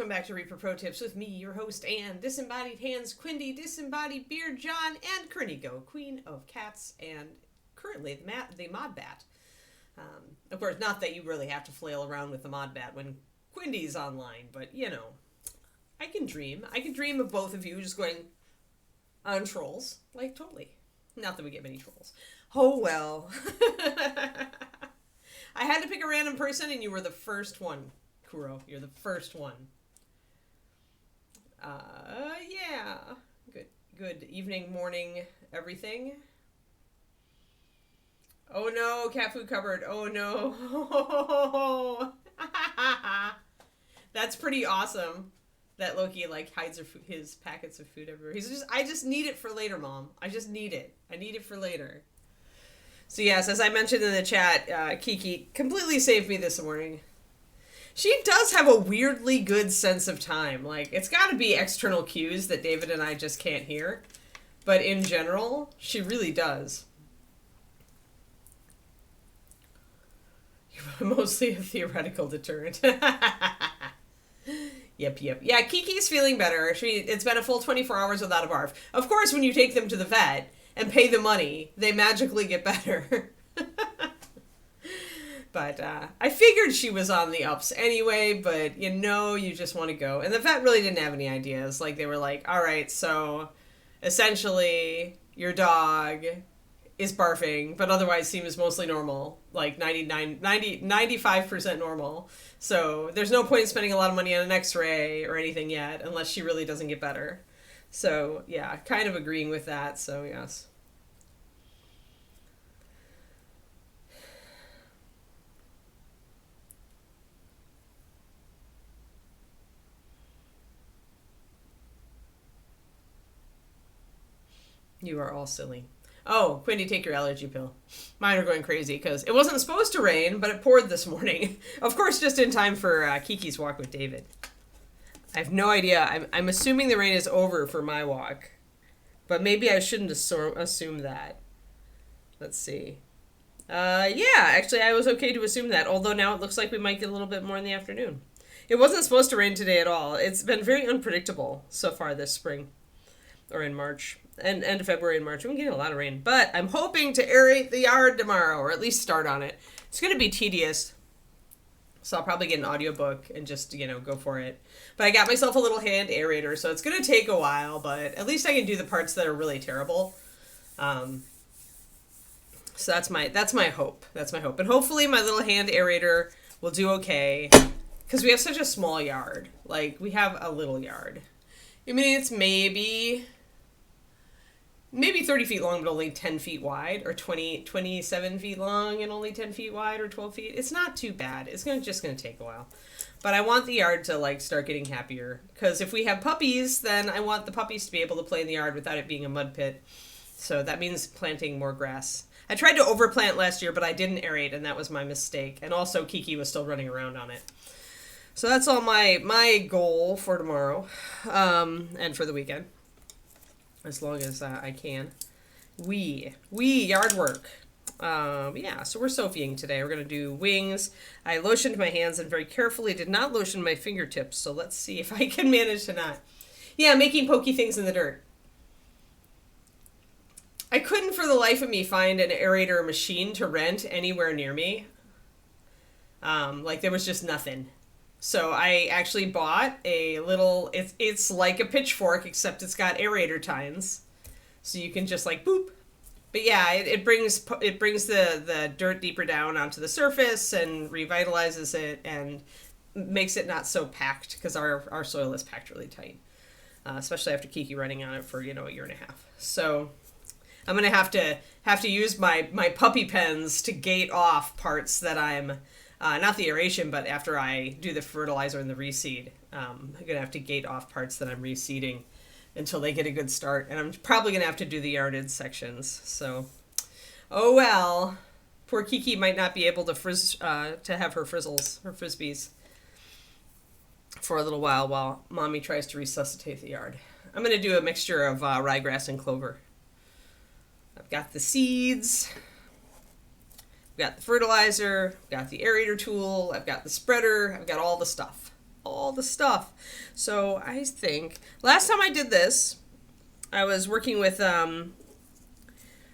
welcome back to Reaper Pro Tips with me, your host, Anne, Disembodied Hands, Quindy, Disembodied Beard, John, and Kernigo, Queen of Cats, and currently the Mod Bat. Of course, not that you really have to flail around with the Mod Bat when Quindy's online, but, you know, I can dream. I can dream of both of you just going on trolls. Like, totally. Not that we get many trolls. Oh, well. I had to pick a random person, and you were the first one. Kuro, you're the first one. Yeah. Good evening, morning, everything. Oh no, cat food cupboard. Oh no. That's pretty awesome. That Loki, like, hides his packets of food everywhere. I just need it for later, Mom. I just need it. I need it for later. So yes, as I mentioned in the chat, Kiki completely saved me this morning. She does have a weirdly good sense of time. Like, it's got to be external cues that David and I just can't hear. But in general, she really does. You're mostly a theoretical deterrent. Yep. Yeah, Kiki's feeling better. It's been a full 24 hours without a barf. Of course, when you take them to the vet and pay the money, they magically get better. But I figured she was on the ups anyway, but you just want to go. And the vet really didn't have any ideas. Like, they were like, all right, so essentially your dog is barfing, but otherwise seems mostly normal, like 95% normal. So there's no point in spending a lot of money on an x-ray or anything yet, unless she really doesn't get better. So yeah, kind of agreeing with that, so yes. You are all silly. Oh, Quindy, take your allergy pill. Mine are going crazy because it wasn't supposed to rain, but it poured this morning. Of course, just in time for Kiki's walk with David. I have no idea. I'm assuming the rain is over for my walk. But maybe I shouldn't assume that. Let's see. Yeah, actually, I was okay to assume that, although now it looks like we might get a little bit more in the afternoon. It wasn't supposed to rain today at all. It's been very unpredictable so far this spring. Or in March. And end of February and March. We've been getting a lot of rain. But I'm hoping to aerate the yard tomorrow, or at least start on it. It's going to be tedious. So I'll probably get an audiobook and just, go for it. But I got myself a little hand aerator, so it's going to take a while, but at least I can do the parts that are really terrible. So that's my hope. That's my hope. And hopefully my little hand aerator will do okay. Because we have such a small yard. Like, we have a little yard. I mean, it's maybe 30 feet long, but only 10 feet wide, or 27 feet long and only 10 feet wide, or 12 feet. It's not too bad. It's just going to take a while. But I want the yard to, like, start getting happier. Because if we have puppies, then I want the puppies to be able to play in the yard without it being a mud pit. So that means planting more grass. I tried to overplant last year, but I didn't aerate, and that was my mistake. And also, Kiki was still running around on it. So that's all my goal for tomorrow, and for the weekend, as long as I can. Yard work. Yeah, so we're Sophieing today. We're going to do wings. I lotioned my hands and very carefully did not lotion my fingertips, so let's see if I can manage to not. Yeah, making pokey things in the dirt. I couldn't for the life of me find an aerator machine to rent anywhere near me. Like, there was just nothing. So I actually bought a little, it's like a pitchfork, except it's got aerator tines. So you can just, like, boop. But yeah, it brings the dirt deeper down onto the surface and revitalizes it and makes it not so packed, because our soil is packed really tight. Especially after Kiki running on it for, a year and a half. So I'm going to have to use my puppy pens to gate off parts that I'm... not the aeration, but after I do the fertilizer and the reseed, I'm going to have to gate off parts that I'm reseeding until they get a good start. And I'm probably going to have to do the yarded sections. So, oh well. Poor Kiki might not be able to have her frisbees for a little while Mommy tries to resuscitate the yard. I'm going to do a mixture of ryegrass and clover. I've got the seeds... I've got the fertilizer, I've got the aerator tool, I've got the spreader, I've got all the stuff. all the stuff. So I think last time I did this, I was working with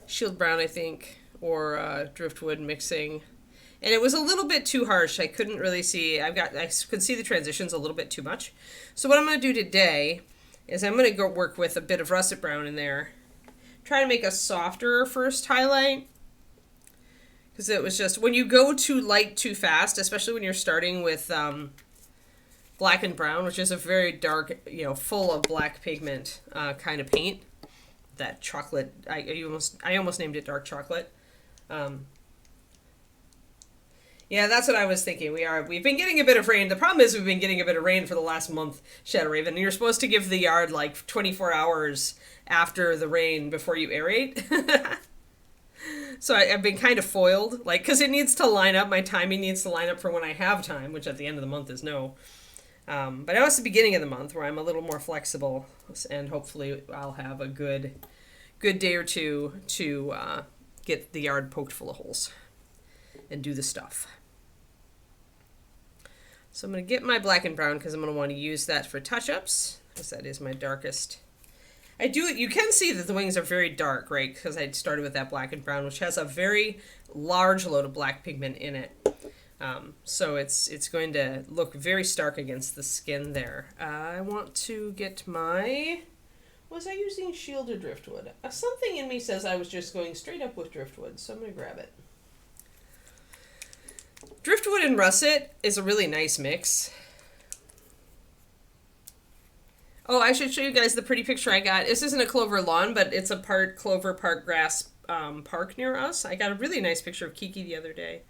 Shield Brown, I think, or Driftwood mixing. And it was a little bit too harsh. I couldn't really see. I could see the transitions a little bit too much. So what I'm going to do today is I'm going to go work with a bit of russet brown in there. Try to make a softer first highlight. Because it was just, when you go too light too fast, especially when you're starting with black and brown, which is a very dark, full of black pigment kind of paint. That chocolate, I almost named it dark chocolate. Yeah, that's what I was thinking. We've been getting a bit of rain. The problem is we've been getting a bit of rain for the last month, Shadow Raven. And you're supposed to give the yard like 24 hours after the rain before you aerate. So I've been kind of foiled, because it needs to line up. My timing needs to line up for when I have time, which at the end of the month is no. But now it's the beginning of the month where I'm a little more flexible, and hopefully I'll have a good day or two to get the yard poked full of holes and do the stuff. So I'm going to get my black and brown because I'm going to want to use that for touch-ups, because that is my darkest. You can see that the wings are very dark, right? Because I started with that black and brown, which has a very large load of black pigment in it. So it's going to look very stark against the skin there. I want to get was I using Shield or Driftwood? Something in me says I was just going straight up with Driftwood, so I'm going to grab it. Driftwood and russet is a really nice mix. Oh, I should show you guys the pretty picture I got. This isn't a clover lawn, but it's a part clover, part grass park near us. I got a really nice picture of Kiki the other day.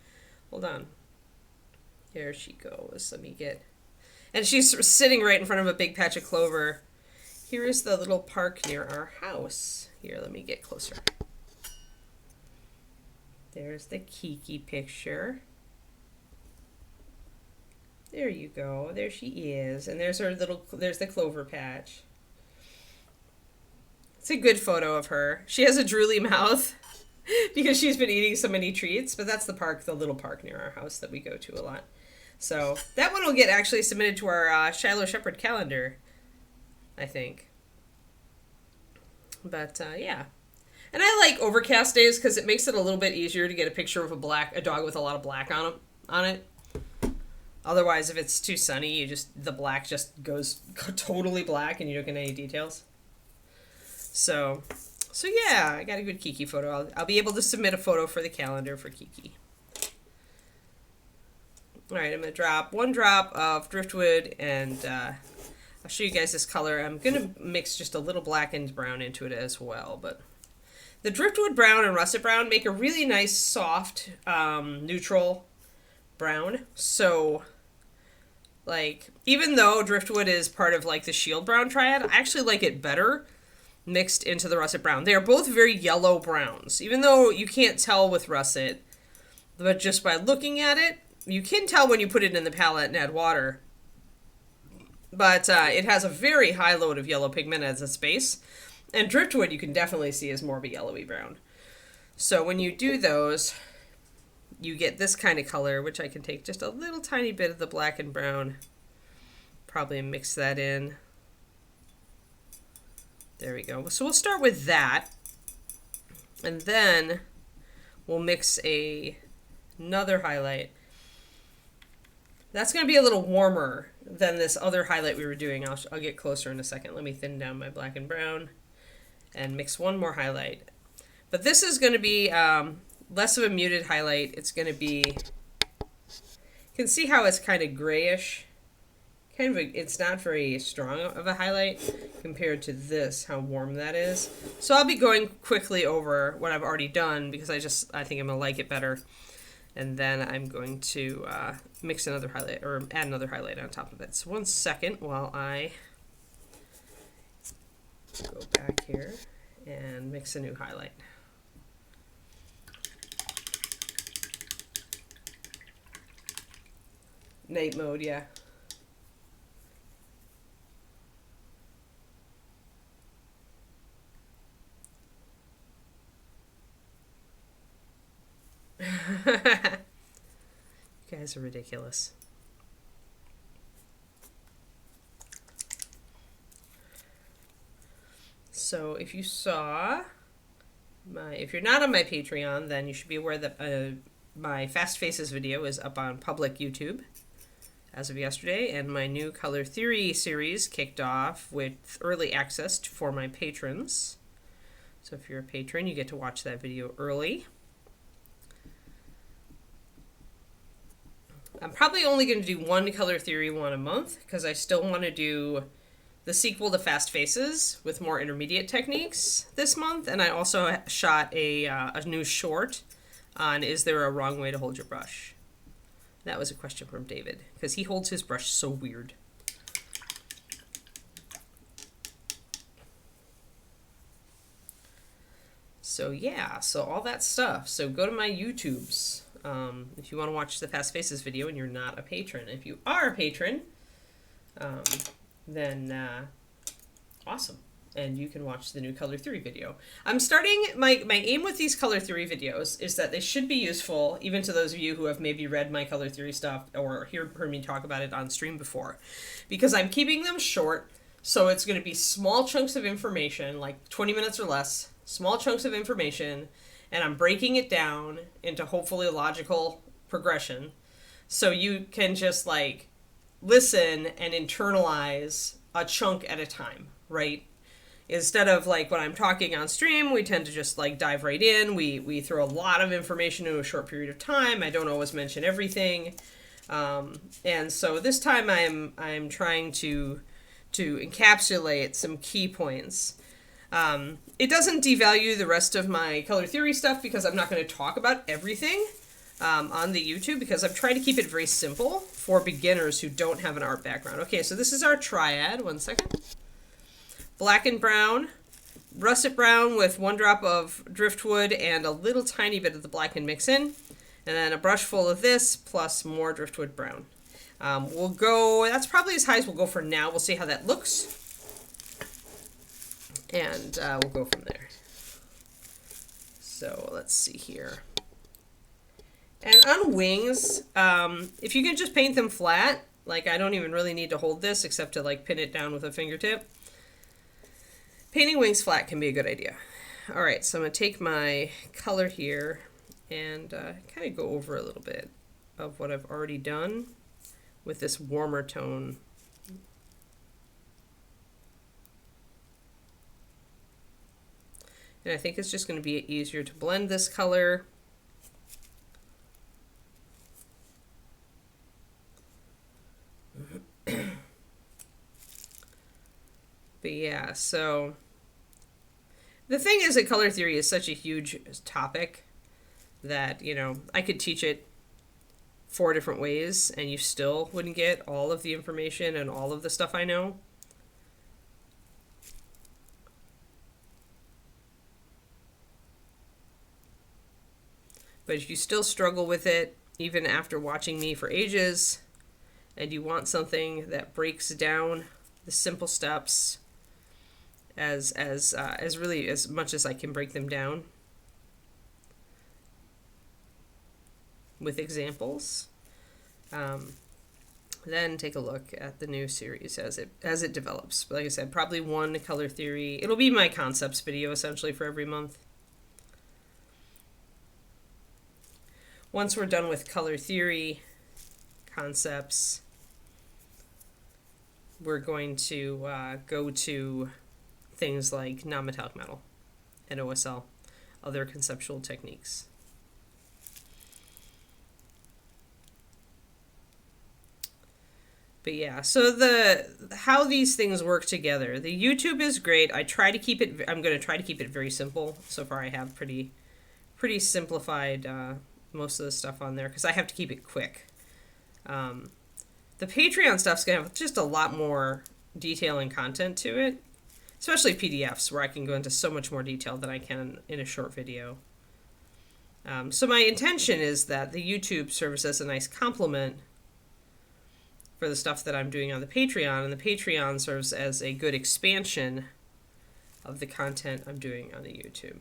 Hold on. There she goes. Let me get... And she's sitting right in front of a big patch of clover. Here is the little park near our house. Here, let me get closer. There's the Kiki picture. There you go. There she is. And there's there's the clover patch. It's a good photo of her. She has a drooly mouth because she's been eating so many treats, but that's the little park near our house that we go to a lot. So that one will get actually submitted to our Shiloh Shepherd calendar, I think. But yeah. And I like overcast days because it makes it a little bit easier to get a picture of a dog with a lot of black on it. Otherwise, if it's too sunny, the black just goes totally black and you don't get any details. So yeah, I got a good Kiki photo. I'll be able to submit a photo for the calendar for Kiki. All right, I'm going to drop one drop of Driftwood, and I'll show you guys this color. I'm going to mix just a little black and brown into it as well. But the Driftwood brown and russet brown make a really nice, soft, neutral brown. So... even though Driftwood is part of, the Shield Brown triad, I actually like it better mixed into the Russet Brown. They are both very yellow browns, even though you can't tell with Russet, but just by looking at it, you can tell when you put it in the palette and add water. But it has a very high load of yellow pigment as its base, and Driftwood you can definitely see is more of a yellowy brown. So when you do those... you get this kind of color, which I can take just a little tiny bit of the black and brown, probably mix that in. There we go. So we'll start with that, and then we'll mix another highlight. That's going to be a little warmer than this other highlight we were doing. I'll get closer in a second. Let me thin down my black and brown and mix one more highlight. But this is going to be... less of a muted highlight. It's going to be... you can see how it's kind of grayish. It's not very strong of a highlight compared to this, how warm that is. So I'll be going quickly over what I've already done because I think I'm going to like it better. And then I'm going to mix another highlight, or add another highlight on top of it. So 1 second while I go back here and mix a new highlight. Night mode, yeah. You guys are ridiculous. So if you saw if you're not on my Patreon, then you should be aware that my Fast Faces video is up on public YouTube as of yesterday, and my new Color Theory series kicked off with early access for my patrons. So if you're a patron, you get to watch that video early. I'm probably only going to do one Color Theory one a month, because I still want to do the sequel to Fast Faces with more intermediate techniques this month, and I also shot a new short on Is There a Wrong Way to Hold Your Brush? That was a question from David, because he holds his brush so weird. So yeah, so all that stuff. So go to my YouTubes if you want to watch the Fast Faces video and you're not a patron. If you are a patron, then awesome, and you can watch the new Color Theory video. I'm starting, my aim with these Color Theory videos is that they should be useful even to those of you who have maybe read my Color Theory stuff or heard me talk about it on stream before, because I'm keeping them short, so it's going to be small chunks of information, like 20 minutes or less, small chunks of information, and I'm breaking it down into hopefully logical progression, so you can just like listen and internalize a chunk at a time, right? Instead of like when I'm talking on stream, we tend to just like dive right in. We throw a lot of information in a short period of time. I don't always mention everything. And so this time I'm trying to encapsulate some key points. It doesn't devalue the rest of my Color Theory stuff, because I'm not going to talk about everything on the YouTube, because I'm trying to keep it very simple for beginners who don't have an art background. Okay, so this is our triad. One second. Black and brown, russet brown with 1 drop of driftwood and a little tiny bit of the blackened mix in, and then a brush full of this plus more driftwood brown. We'll go, that's probably as high as we'll go for now. We'll see how that looks, and we'll go from there. So let's see here. And on wings, if you can just paint them flat, like I don't even really need to hold this except to like pin it down with a fingertip. Painting wings flat can be a good idea. All right, so I'm going to take my color here and kind of go over a little bit of what I've already done with this warmer tone. And I think it's just going to be easier to blend this color. But yeah, so the thing is that Color Theory is such a huge topic that, you know, I could teach it 4 different ways and you still wouldn't get all of the information and all of the stuff I know. But if you still struggle with it, even after watching me for ages, and you want something that breaks down the simple steps as really as much as I can break them down with examples, then take a look at the new series as it develops. Like I said, probably 1 Color Theory. It'll be my concepts video essentially for every month. Once we're done with Color Theory concepts, we're going to go to things like non-metallic metal and OSL, other conceptual techniques. But yeah, so how these things work together. The YouTube is great. I'm going to try to keep it very simple. So far I have pretty simplified most of the stuff on there because I have to keep it quick. The Patreon stuff's going to have just a lot more detail and content to it, especially PDFs where I can go into so much more detail than I can in a short video. So my intention is that the YouTube serves as a nice complement for the stuff that I'm doing on the Patreon, and the Patreon serves as a good expansion of the content I'm doing on the YouTube.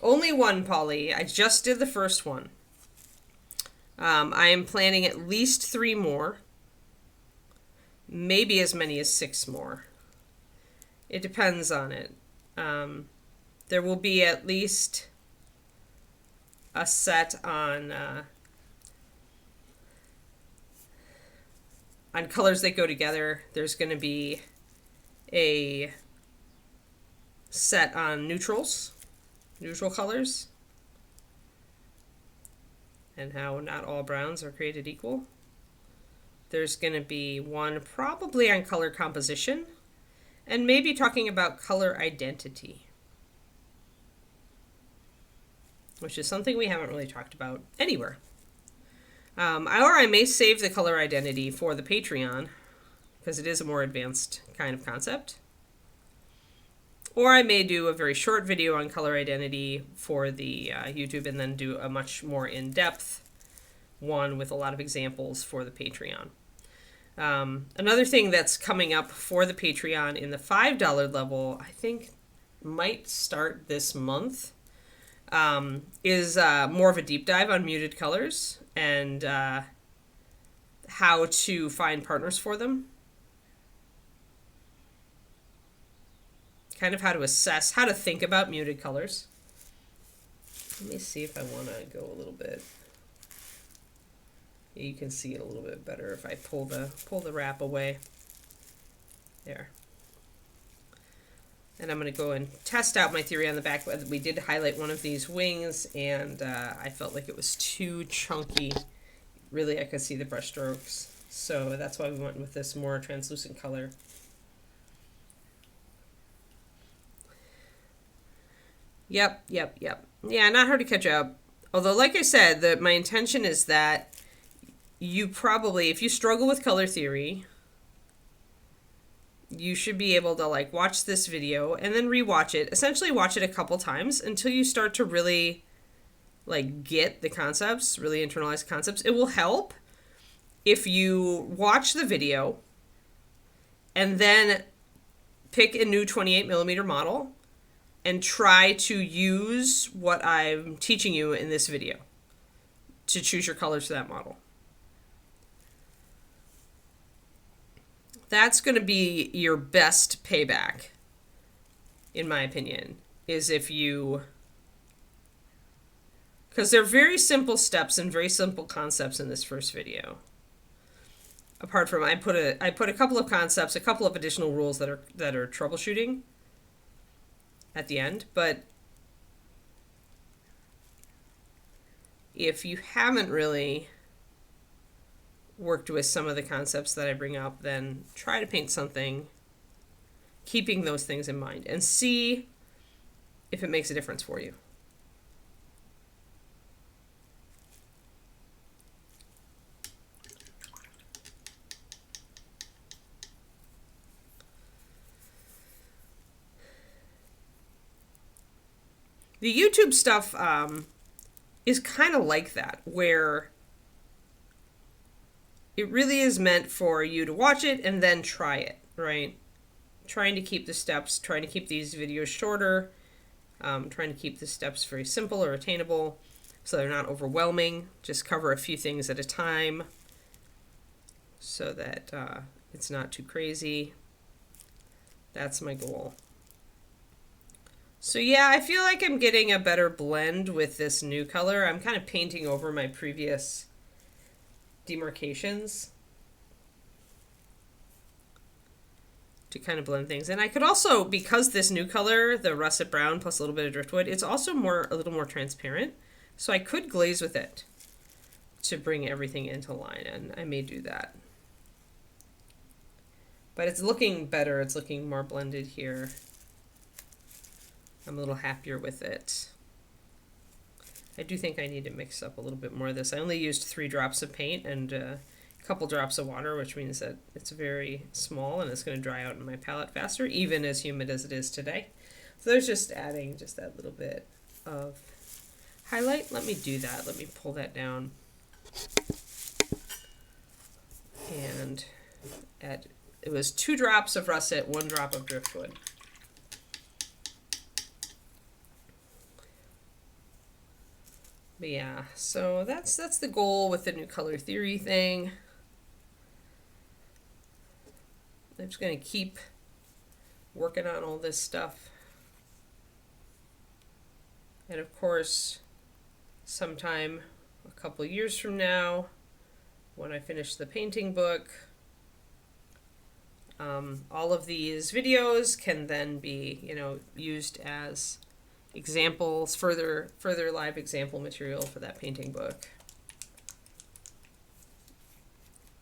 Only one, Polly. I just did the first one. I am planning at least 3 more, maybe as many as 6 more. It depends on it. There will be at least a set on colors that go together. There's going to be a set on neutral colors, and how not all browns are created equal. There's going to be one probably on color composition, and maybe talking about color identity, which is something we haven't really talked about anywhere. Or I may save the color identity for the Patreon, because it is a more advanced kind of concept. Or I may do a very short video on color identity for the YouTube, and then do a much more in-depth one with a lot of examples for the Patreon. Another thing that's coming up for the Patreon in the $5 level, I think might start this month, is more of a deep dive on muted colors and how to find partners for them. Kind of how to assess, how to think about muted colors. Let me see if I want to go a little bit. You can see it a little bit better if I pull the wrap away. There. And I'm going to go and test out my theory on the back. We did highlight one of these wings, and I felt like it was too chunky. Really, I could see the brush strokes. So that's why we went with this more translucent color. Yep. Yeah, not hard to catch up. Although, like I said, my intention is that you probably, if you struggle with color theory, you should be able to like watch this video and then rewatch it. Essentially watch it a couple times until you start to really like get the concepts, really internalize the concepts. It will help if you watch the video and then pick a new 28mm model and try to use what I'm teaching you in this video to choose your colors for that model. That's going to be your best payback, in my opinion, is if you... Because they're very simple steps and very simple concepts in this first video. Apart from, I put a couple of concepts, a couple of additional rules that are troubleshooting at the end, but if you haven't really worked with some of the concepts that I bring up, then try to paint something keeping those things in mind and see if it makes a difference for you. The YouTube stuff is kind of like that, where it really is meant for you to watch it and then try it, right? Trying to keep the steps, trying to keep these videos shorter, trying to keep the steps very simple or attainable so they're not overwhelming. Just cover a few things at a time so that it's not too crazy. That's my goal. So yeah, I feel like I'm getting a better blend with this new color. I'm kind of painting over my previous demarcations to kind of blend things. And I could also, because this new color, the russet brown plus a little bit of driftwood, it's also a little more transparent. So I could glaze with it to bring everything into line, and I may do that. But it's looking better. It's looking more blended here. I'm a little happier with it. I do think I need to mix up a little bit more of this. I only used 3 drops of paint and a couple drops of water, which means that it's very small and it's going to dry out in my palette faster, even as humid as it is today. So there's just adding just that little bit of highlight. Let me do that. Let me pull that down. And it was 2 drops of russet, 1 drop of driftwood. But yeah, so that's the goal with the new color theory thing. I'm just going to keep working on all this stuff. And of course, sometime a couple years from now, when I finish the painting book, all of these videos can then be, used as examples, further live example material for that painting book,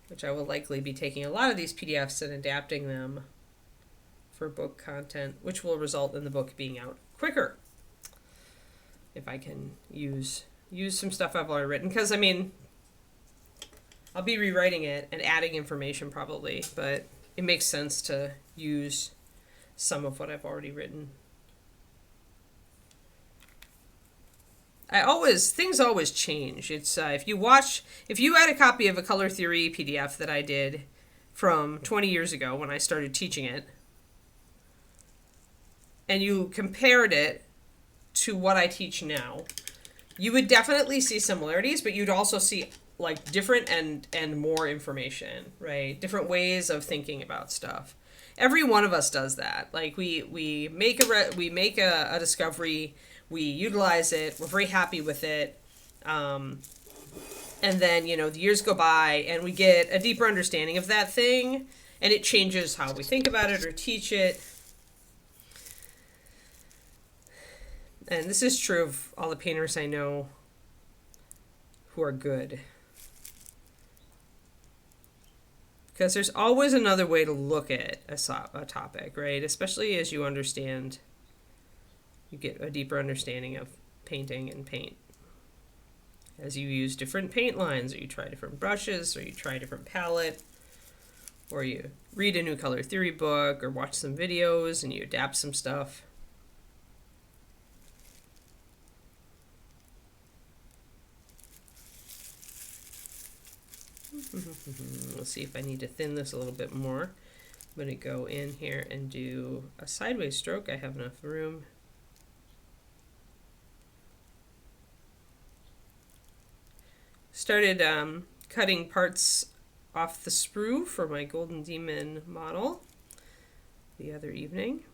which I will likely be taking a lot of these PDFs and adapting them for book content, which will result in the book being out quicker if I can use some stuff I've already written. Because, I mean, I'll be rewriting it and adding information probably, but it makes sense to use some of what I've already written. Things always change. It's if you had a copy of a color theory PDF that I did from 20 years ago when I started teaching it, and you compared it to what I teach now, you would definitely see similarities, but you'd also see like different and more information, right? Different ways of thinking about stuff. Every one of us does that. Like we make a discovery, we utilize it, we're very happy with it, and then the years go by and we get a deeper understanding of that thing, and it changes how we think about it or teach it. And this is true of all the painters I know who are good. Because there's always another way to look at a topic, right? Especially as you understand, you get a deeper understanding of painting and paint. As you use different paint lines, or you try different brushes, or you try a different palette, or you read a new color theory book, or watch some videos and you adapt some stuff. Let's see if I need to thin this a little bit more. I'm going to go in here and do a sideways stroke. I have enough room. Started cutting parts off the sprue for my Golden Demon model the other evening.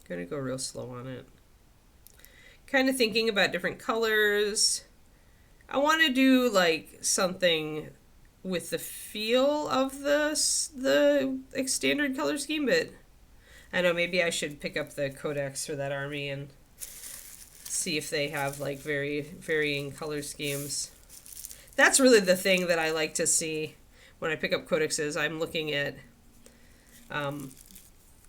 Gonna go real slow on it. Kind of thinking about different colors. I want to do like something with the feel of the standard color scheme, but I know maybe I should pick up the codex for that army and see if they have like very varying color schemes. That's really the thing that I like to see when I pick up codexes. I'm looking at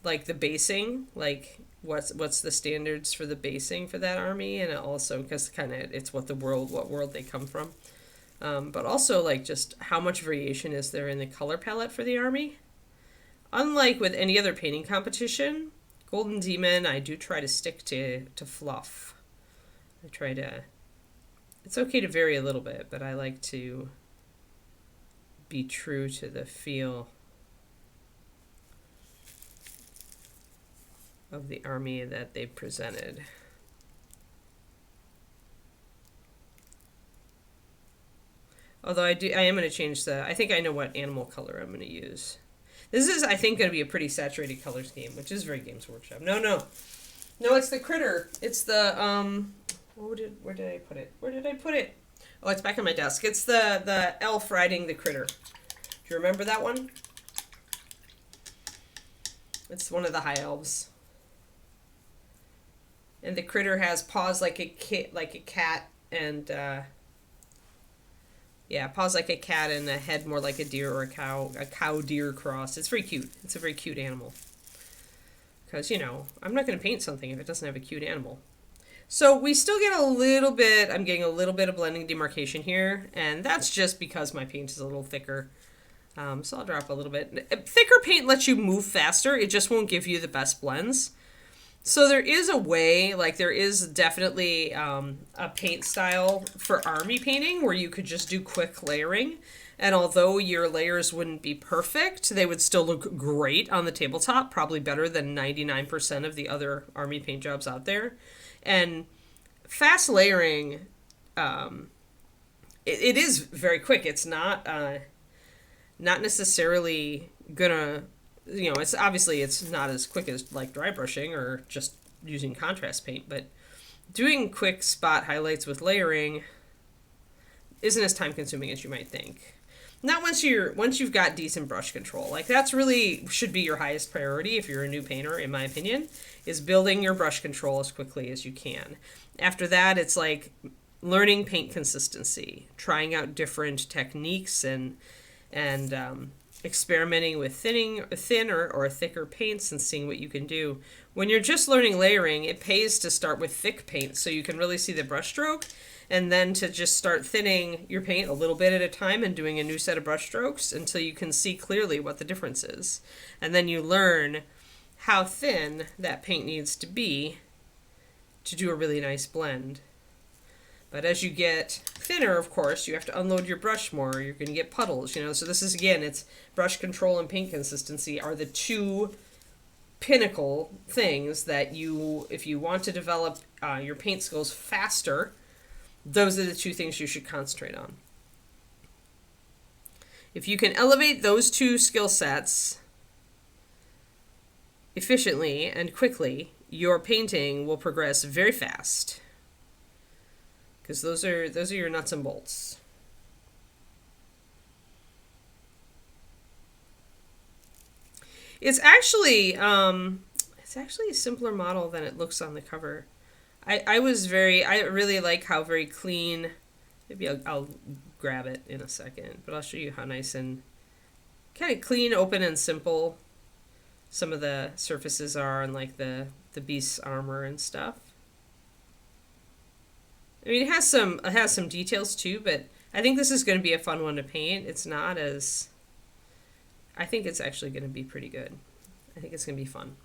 like the basing, like what's the standards for the basing for that army, and also because kind of it's what world they come from, but also like just how much variation is there in the color palette for the army. Unlike with any other painting competition, Golden Demon, I do try to stick to fluff. It's okay to vary a little bit, but I like to be true to the feel of the army that they presented. Although I am going to change I think I know what animal color I'm going to use. This is, I think, going to be a pretty saturated color scheme, which is very Games Workshop. No, it's the critter. It's the, where did I put it? Oh, it's back on my desk. It's the elf riding the critter. Do you remember that one? It's one of the high elves. And the critter has paws like a cat, and paws like a cat and a head more like a deer or a cow-deer cross. It's very cute. It's a very cute animal. Because, I'm not going to paint something if it doesn't have a cute animal. So we still get I'm getting a little bit of blending demarcation here, and that's just because my paint is a little thicker. So I'll drop a little bit. Thicker paint lets you move faster. It just won't give you the best blends. So there is a way, like there is definitely a paint style for army painting where you could just do quick layering. And although your layers wouldn't be perfect, they would still look great on the tabletop, probably better than 99% of the other army paint jobs out there. And fast layering, it is very quick. It's not necessarily gonna, it's obviously it's not as quick as like dry brushing or just using contrast paint, but doing quick spot highlights with layering isn't as time consuming as you might think. Not once you've got decent brush control. Like that's really should be your highest priority if you're a new painter, in my opinion, is building your brush control as quickly as you can. After that, it's like learning paint consistency, trying out different techniques and experimenting with thinner or thicker paints and seeing what you can do. When you're just learning layering, it pays to start with thick paint so you can really see the brush stroke, and then to just start thinning your paint a little bit at a time and doing a new set of brush strokes until you can see clearly what the difference is. And then you learn how thin that paint needs to be to do a really nice blend. But as you get thinner, of course, you have to unload your brush more. You're going to get puddles, So this is, again, it's brush control and paint consistency are the two pinnacle things that if you want to develop your paint skills faster, those are the two things you should concentrate on. If you can elevate those two skill sets efficiently and quickly, your painting will progress very fast. Because those are your nuts and bolts. It's actually a simpler model than it looks on the cover. I really like how very clean. Maybe I'll grab it in a second, but I'll show you how nice and kind of clean, open, and simple some of the surfaces are, and like the beast's armor and stuff. I mean, it has some details too, but I think this is going to be a fun one to paint. It's not as... I think it's actually going to be pretty good. I think it's going to be fun.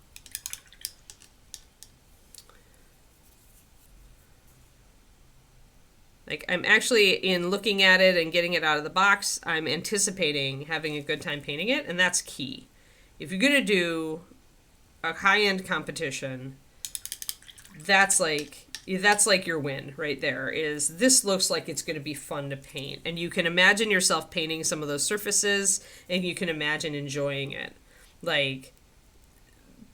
Like, I'm actually, in looking at it and getting it out of the box, I'm anticipating having a good time painting it, and that's key. If you're going to do a high-end competition, that's like your win right there. Is this looks like it's going to be fun to paint, and you can imagine yourself painting some of those surfaces, and you can imagine enjoying it. Like,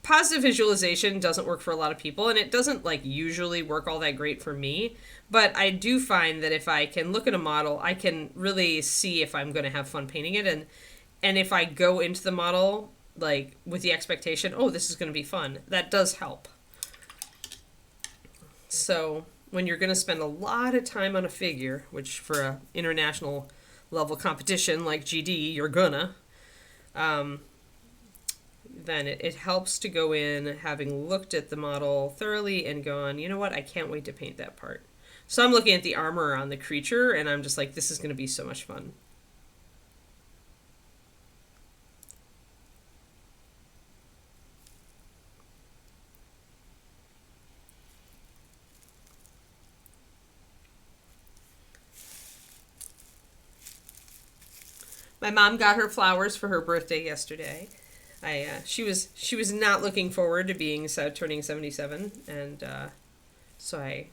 positive visualization doesn't work for a lot of people, and it doesn't like usually work all that great for me, but I do find that if I can look at a model, I can really see if I'm going to have fun painting it, and if I go into the model like with the expectation, oh, this is going to be fun, that does help. So when you're going to spend a lot of time on a figure, which for an international level competition like GD, you're gonna, then it helps to go in having looked at the model thoroughly and gone, you know what, I can't wait to paint that part. So I'm looking at the armor on the creature, and I'm just like, this is going to be so much fun. My mom got her flowers for her birthday yesterday. She was not looking forward to turning 77, and so I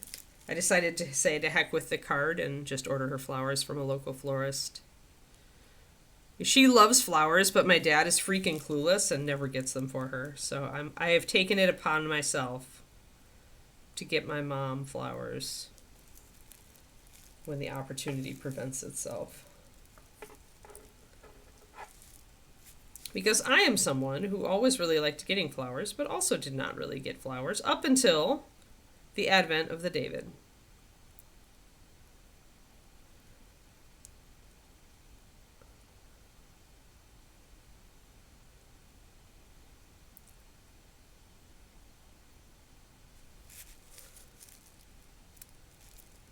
decided to say to heck with the card and just order her flowers from a local florist. She loves flowers, but my dad is freaking clueless and never gets them for her. So I have taken it upon myself to get my mom flowers when the opportunity presents itself. Because I am someone who always really liked getting flowers, but also did not really get flowers up until the advent of the David.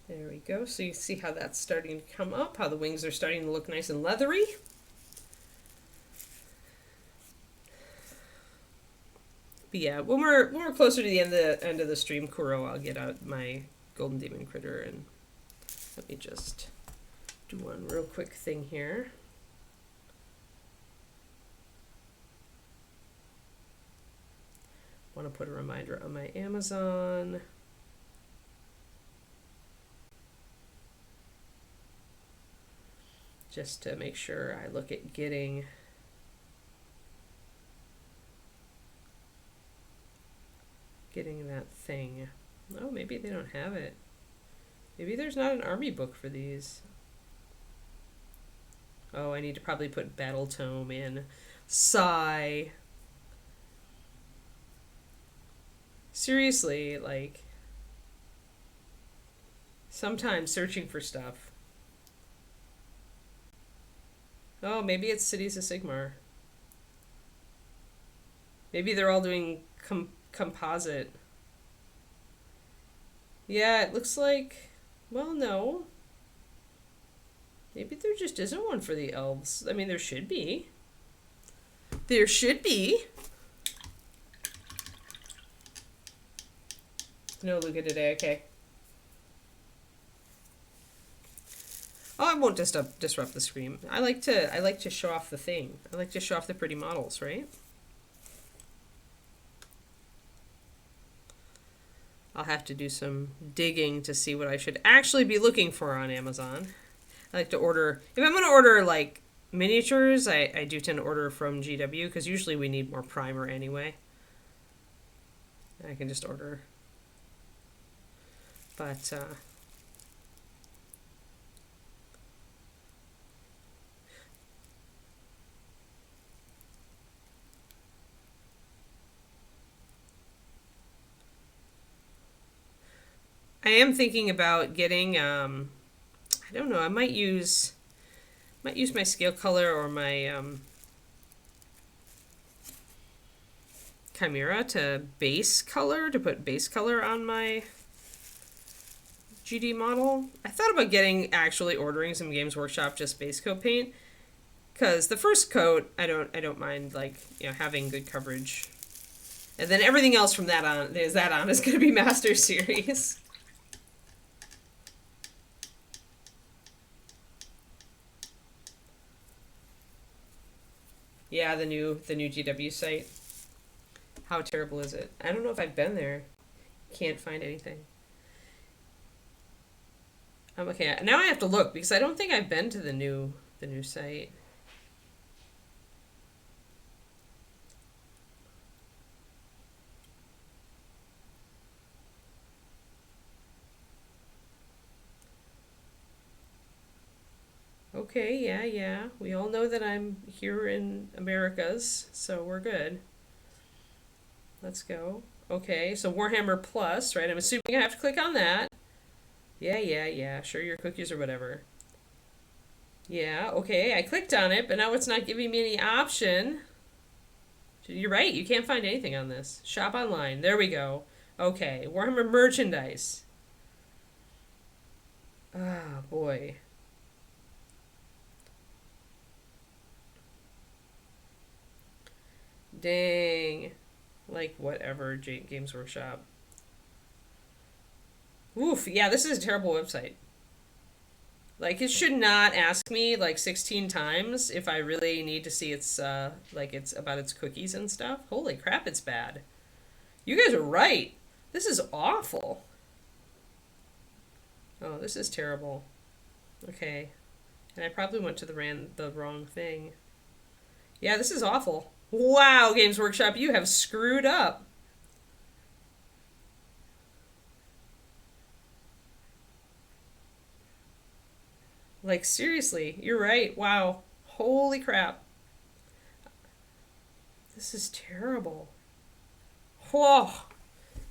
There we go. So you see how that's starting to come up, how the wings are starting to look nice and leathery. But yeah, when we're closer to the end of the stream, Kuro, I'll get out my Golden Demon Critter, and let me just do one real quick thing here. want to put a reminder on my Amazon. Just to make sure I look at getting that thing. Oh, maybe they don't have it. Maybe there's not an army book for these. Oh, I need to probably put Battle Tome in. Sigh. Seriously, like, sometimes searching for stuff. Oh, maybe it's Cities of Sigmar. Maybe they're all doing composite. Yeah, it looks like... Well, no. Maybe there just isn't one for the elves. I mean, there should be. There should be. No Luca today, okay. Oh, I won't disrupt the screen. I like to show off the thing. I like to show off the pretty models, right? I'll have to do some digging to see what I should actually be looking for on Amazon. I like to order, if I'm going to order like miniatures, I do tend to order from GW because usually we need more primer anyway. I can just order. But, I am thinking about getting, I don't know, I might use my scale color or my Chimera to put base color on my GD model. I thought about actually ordering some Games Workshop just base coat paint, because the first coat I don't mind, like, you know, having good coverage, and then everything else from that on is going to be Master Series. Yeah, the new GW site. How terrible is it? I don't know if I've been there. Can't find anything. Okay, now I have to look because I don't think I've been to the new site. Okay, yeah. We all know that I'm here in Americas, so we're good. Let's go. Okay, so Warhammer Plus, right? I'm assuming I have to click on that. Yeah. Share your cookies or whatever. Yeah, okay, I clicked on it, but now it's not giving me any option. You're right, you can't find anything on this. Shop online. There we go. Okay, Warhammer merchandise. Ah, boy. Dang. Like, whatever, Games Workshop. Oof, yeah, this is a terrible website. Like, it should not ask me, like, 16 times if I really need to see it's about its cookies and stuff. Holy crap, it's bad. You guys are right. This is awful. Oh, this is terrible. Okay. And I probably went to the wrong thing. Yeah, this is awful. Wow, Games Workshop, you have screwed up. Like, seriously, you're right. Wow. Holy crap. This is terrible. Whoa.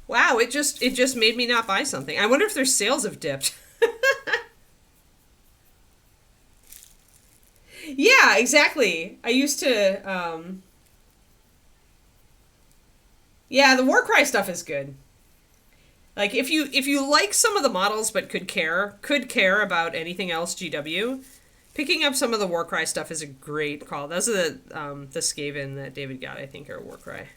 Wow, it just made me not buy something. I wonder if their sales have dipped. Yeah, exactly. I used to, yeah, the Warcry stuff is good. Like, if you like some of the models but could care about anything else GW, picking up some of the Warcry stuff is a great call. Those are the Skaven that David got, I think, are Warcry.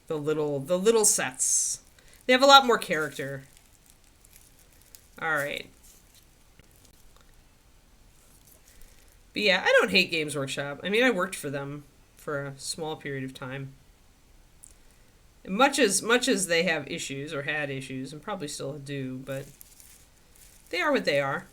The little sets. They have a lot more character. All right. But yeah, I don't hate Games Workshop. I mean, I worked for them for a small period of time. Much as they have issues or had issues and probably still do, but they are what they are.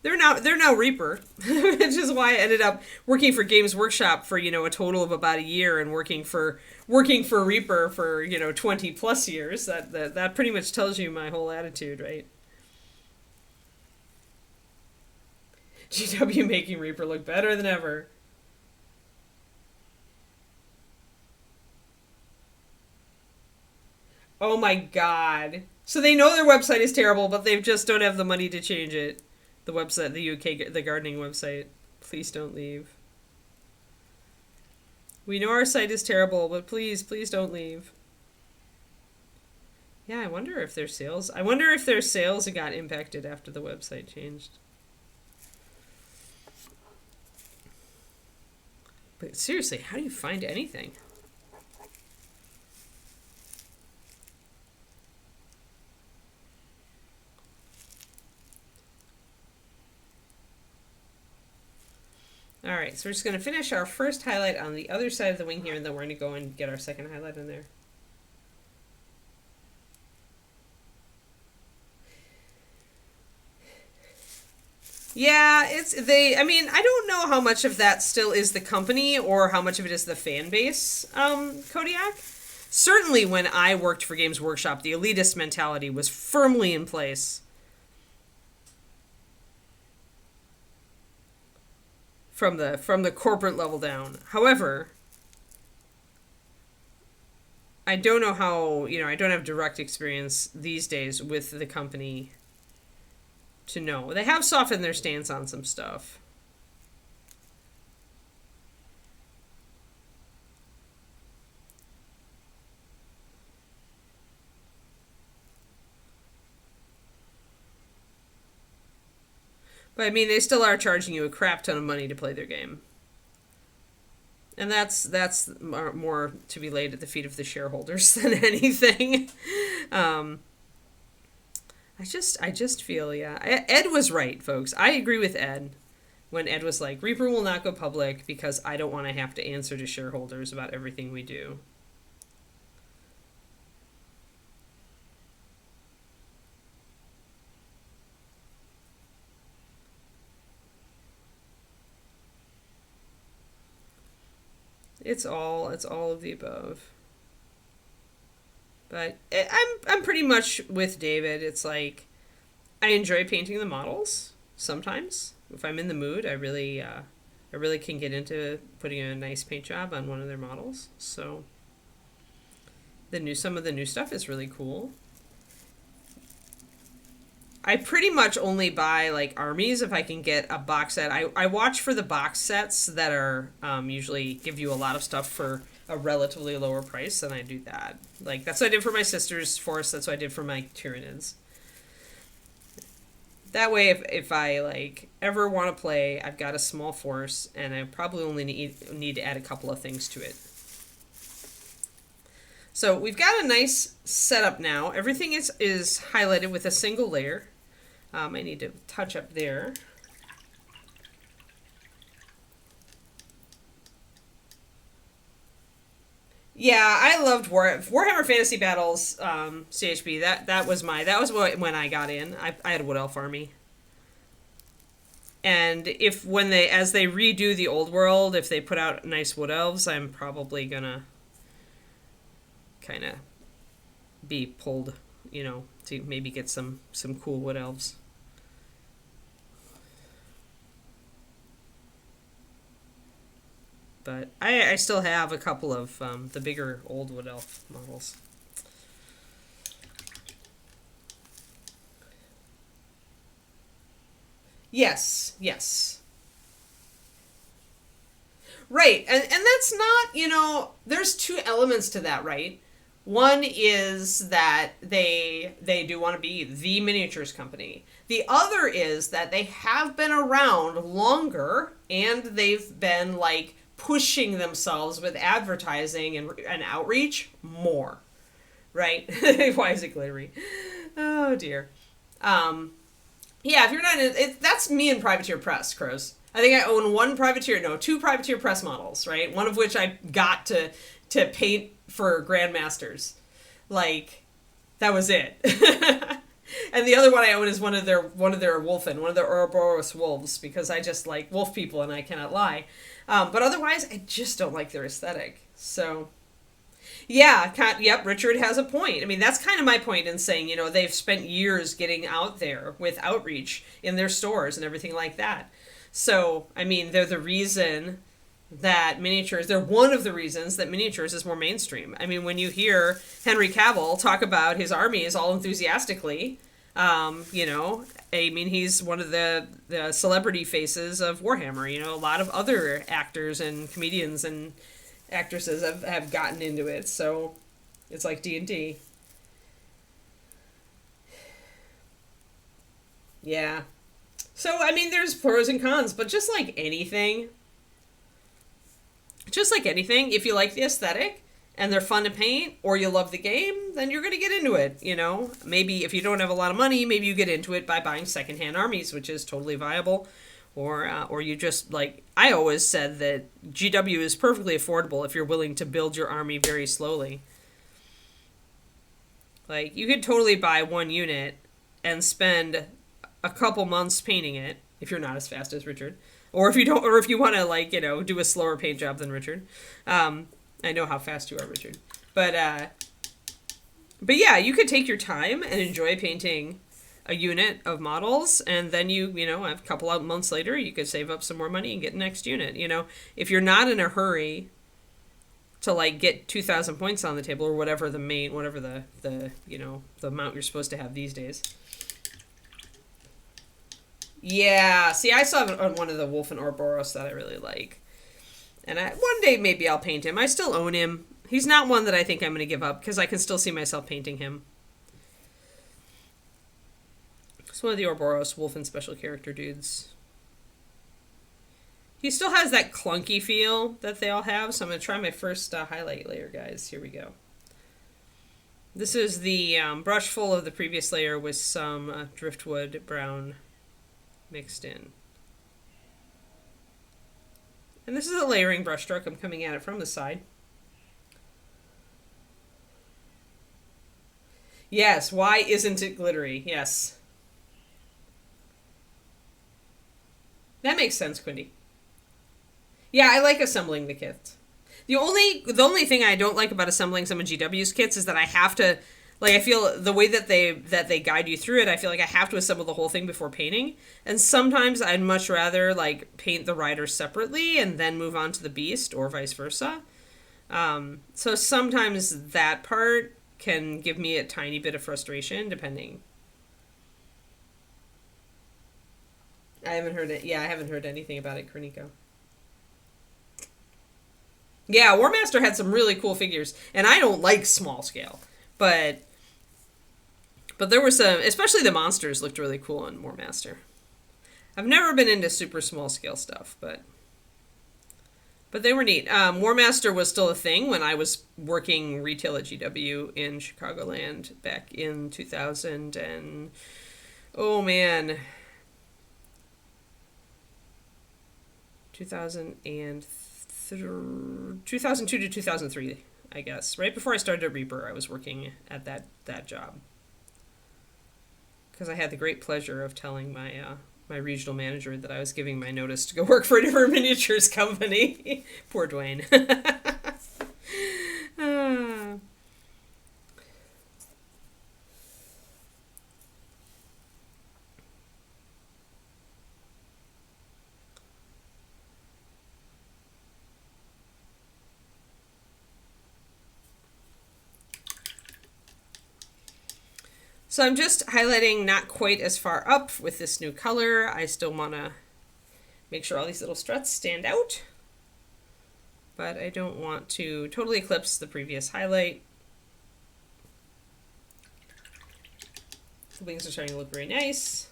They're now Reaper, which is why I ended up working for Games Workshop for, a total of about a year, and working for Reaper for, 20 plus years. That pretty much tells you my whole attitude, right? GW making Reaper look better than ever. Oh my god. So they know their website is terrible, but they just don't have the money to change it. The website, the UK, the gardening website. Please don't leave. We know our site is terrible, but please don't leave. Yeah, I wonder if their sales got impacted after the website changed. But seriously, how do you find anything? All right, so we're just going to finish our first highlight on the other side of the wing here, and then we're going to go and get our second highlight in there. Yeah, I don't know how much of that still is the company or how much of it is the fan base, Kodiak. Certainly when I worked for Games Workshop, the elitist mentality was firmly in place. From the corporate level down. However, I don't know how, I don't have direct experience these days with the company to know. They have softened their stance on some stuff. But I mean, they still are charging you a crap ton of money to play their game. And that's more to be laid at the feet of the shareholders than anything. I just feel, yeah. Ed was right, folks. I agree with Ed when Ed was like, Reaper will not go public because I don't want to have to answer to shareholders about everything we do. It's all of the above. But I'm pretty much with David. It's like I enjoy painting the models sometimes. If I'm in the mood, I really can get into putting a nice paint job on one of their models. So some of the new stuff is really cool. I pretty much only buy like armies if I can get a box set. I watch for the box sets that are usually give you a lot of stuff for a relatively lower price, and I do that. Like that's what I did for my sister's force. That's what I did for my Tyranids. That way, if I like ever want to play, I've got a small force, and I probably only need to add a couple of things to it. So we've got a nice setup now. Everything is highlighted with a single layer. I need to touch up there. Yeah, I loved Warhammer Fantasy Battles, CHB. That was when I got in. I had a Wood Elf army. And as they redo the old world, if they put out nice Wood Elves, I'm probably gonna kind of be pulled, to maybe get some cool Wood Elves. But I still have a couple of the bigger old Wood Elf models. Yes. Right, and that's not, there's two elements to that, right? One is that they do want to be the miniatures company. The other is that they have been around longer, and they've been like pushing themselves with advertising and outreach more, right? Why is it glittery? Oh dear. Yeah, if you're not that's me in Privateer Press, Crows. I think I own two privateer press models, right? One of which I got to paint for Grandmasters. Like, that was it. And the other one I own is one of their Wolfen, one of their Ouroboros wolves, because I just like wolf people and I cannot lie. But otherwise, I just don't like their aesthetic. So, yeah, yep, Richard has a point. I mean, that's kind of my point in saying, they've spent years getting out there with outreach in their stores and everything like that. So, I mean, they're one of the reasons that miniatures is more mainstream. I mean, when you hear Henry Cavill talk about his armies all enthusiastically, I mean, he's one of the celebrity faces of Warhammer. A lot of other actors and comedians and actresses have gotten into it. So it's like D&D. Yeah. So, I mean, there's pros and cons, but just like anything, if you like the aesthetic and they're fun to paint or you love the game, then you're going to get into it, Maybe if you don't have a lot of money, maybe you get into it by buying secondhand armies, which is totally viable. Or you just, like, I always said that GW is perfectly affordable if you're willing to build your army very slowly. Like, you could totally buy one unit and spend a couple months painting it, if you're not as fast as Richard. Or if you want to, like, do a slower paint job than Richard. I know how fast you are, Richard. But yeah, you could take your time and enjoy painting a unit of models, and then a couple of months later, you could save up some more money and get the next unit. If you're not in a hurry to, like, get 2,000 points on the table or whatever the amount you're supposed to have these days. Yeah, see, I saw one of the Wolfen Ouroboros that I really like. And one day maybe I'll paint him. I still own him. He's not one that I think I'm going to give up, because I can still see myself painting him. It's one of the Ouroboros Wolfen special character dudes. He still has that clunky feel that they all have, so I'm going to try my first highlight layer, guys. Here we go. This is the brush full of the previous layer with some driftwood brown mixed in. And this is a layering brush stroke. I'm coming at it from the side. Yes, why isn't it glittery? Yes. That makes sense, Quindy. Yeah, I like assembling the kits. The only thing I don't like about assembling some of GW's kits is that I have to, like, I feel the way that they guide you through it, I feel like I have to assemble the whole thing before painting. And sometimes I'd much rather, like, paint the rider separately and then move on to the beast, or vice versa. So sometimes that part can give me a tiny bit of frustration, depending. I haven't heard it. Yeah, I haven't heard anything about it, Kroniko. Yeah, War Master had some really cool figures, and I don't like small scale, but there were some, especially the monsters looked really cool on War Master. I've never been into super small scale stuff, but they were neat. War Master was still a thing when I was working retail at GW in Chicagoland back in 2000 and, oh man, 2002 to 2003, I guess. Right before I started at Reaper, I was working at that job. Because I had the great pleasure of telling my regional manager that I was giving my notice to go work for a different miniatures company. Poor Dwayne. So I'm just highlighting not quite as far up with this new color. I still want to make sure all these little struts stand out, but I don't want to totally eclipse the previous highlight. The wings are starting to look very nice.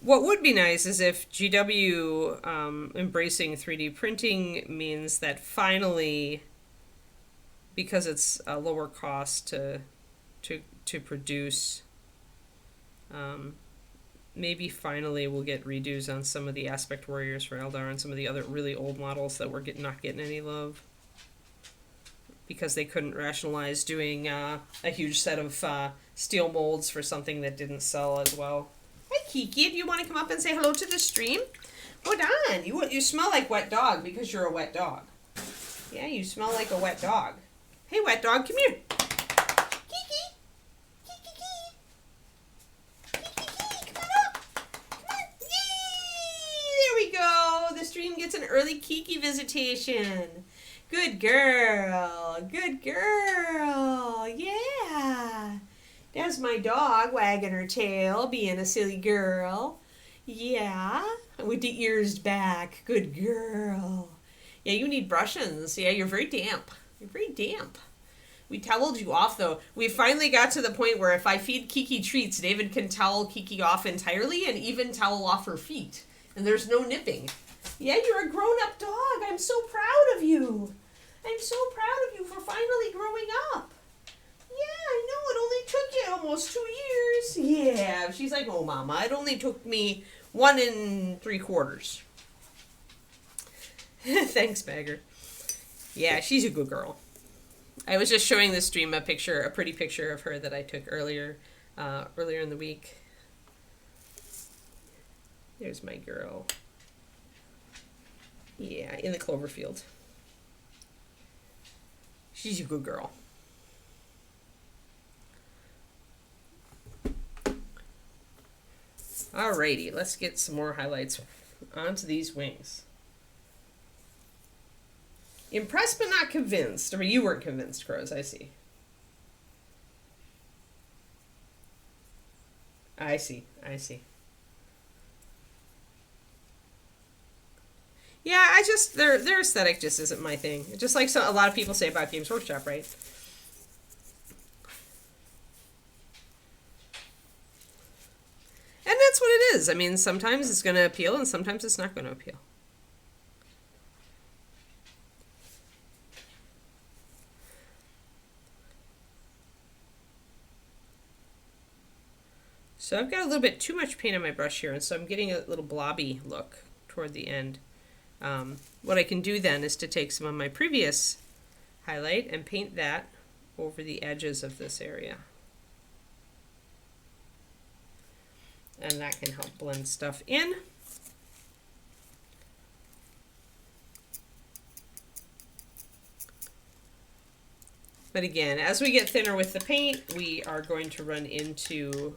What would be nice is if GW embracing 3D printing means that finally because it's a lower cost to produce. Maybe finally we'll get redos on some of the Aspect Warriors for Eldar and some of the other really old models that were not getting any love because they couldn't rationalize doing a huge set of steel molds for something that didn't sell as well. Hi Kiki, do you want to come up and say hello to the stream? Hold on, you smell like wet dog because you're a wet dog. Yeah, you smell like a wet dog. Hey wet dog, come here. Kiki, Kiki, Kiki, Kiki, come on up. Come on. Yay! There we go. The stream gets an early Kiki visitation. Good girl. Good girl. Yeah. That's my dog wagging her tail, being a silly girl. Yeah. With the ears back. Good girl. Yeah, you need brushings. Yeah, you're very damp. You're very damp. We toweled you off, though. We finally got to the point where if I feed Kiki treats, David can towel Kiki off entirely and even towel off her feet. And there's no nipping. Yeah, you're a grown-up dog. I'm so proud of you. I'm so proud of you for finally growing up. Yeah, I know. It only took you almost 2 years. Yeah. She's like, oh, Mama, it only took me 1 3/4. Thanks, Bagger. Yeah, she's a good girl. I was just showing the stream a pretty picture of her that I took earlier in the week. There's my girl. Yeah, in the clover field. She's a good girl. Alrighty, let's get some more highlights onto these wings. Impressed but not convinced. I mean, you weren't convinced, Crows, I see. I see. Yeah, their aesthetic just isn't my thing. Just like a lot of people say about Games Workshop, right? And that's what it is. I mean, sometimes it's going to appeal and sometimes it's not going to appeal. So I've got a little bit too much paint on my brush here, and so I'm getting a little blobby look toward the end. What I can do then is to take some of my previous highlight and paint that over the edges of this area. And that can help blend stuff in. But again, as we get thinner with the paint, we are going to run into,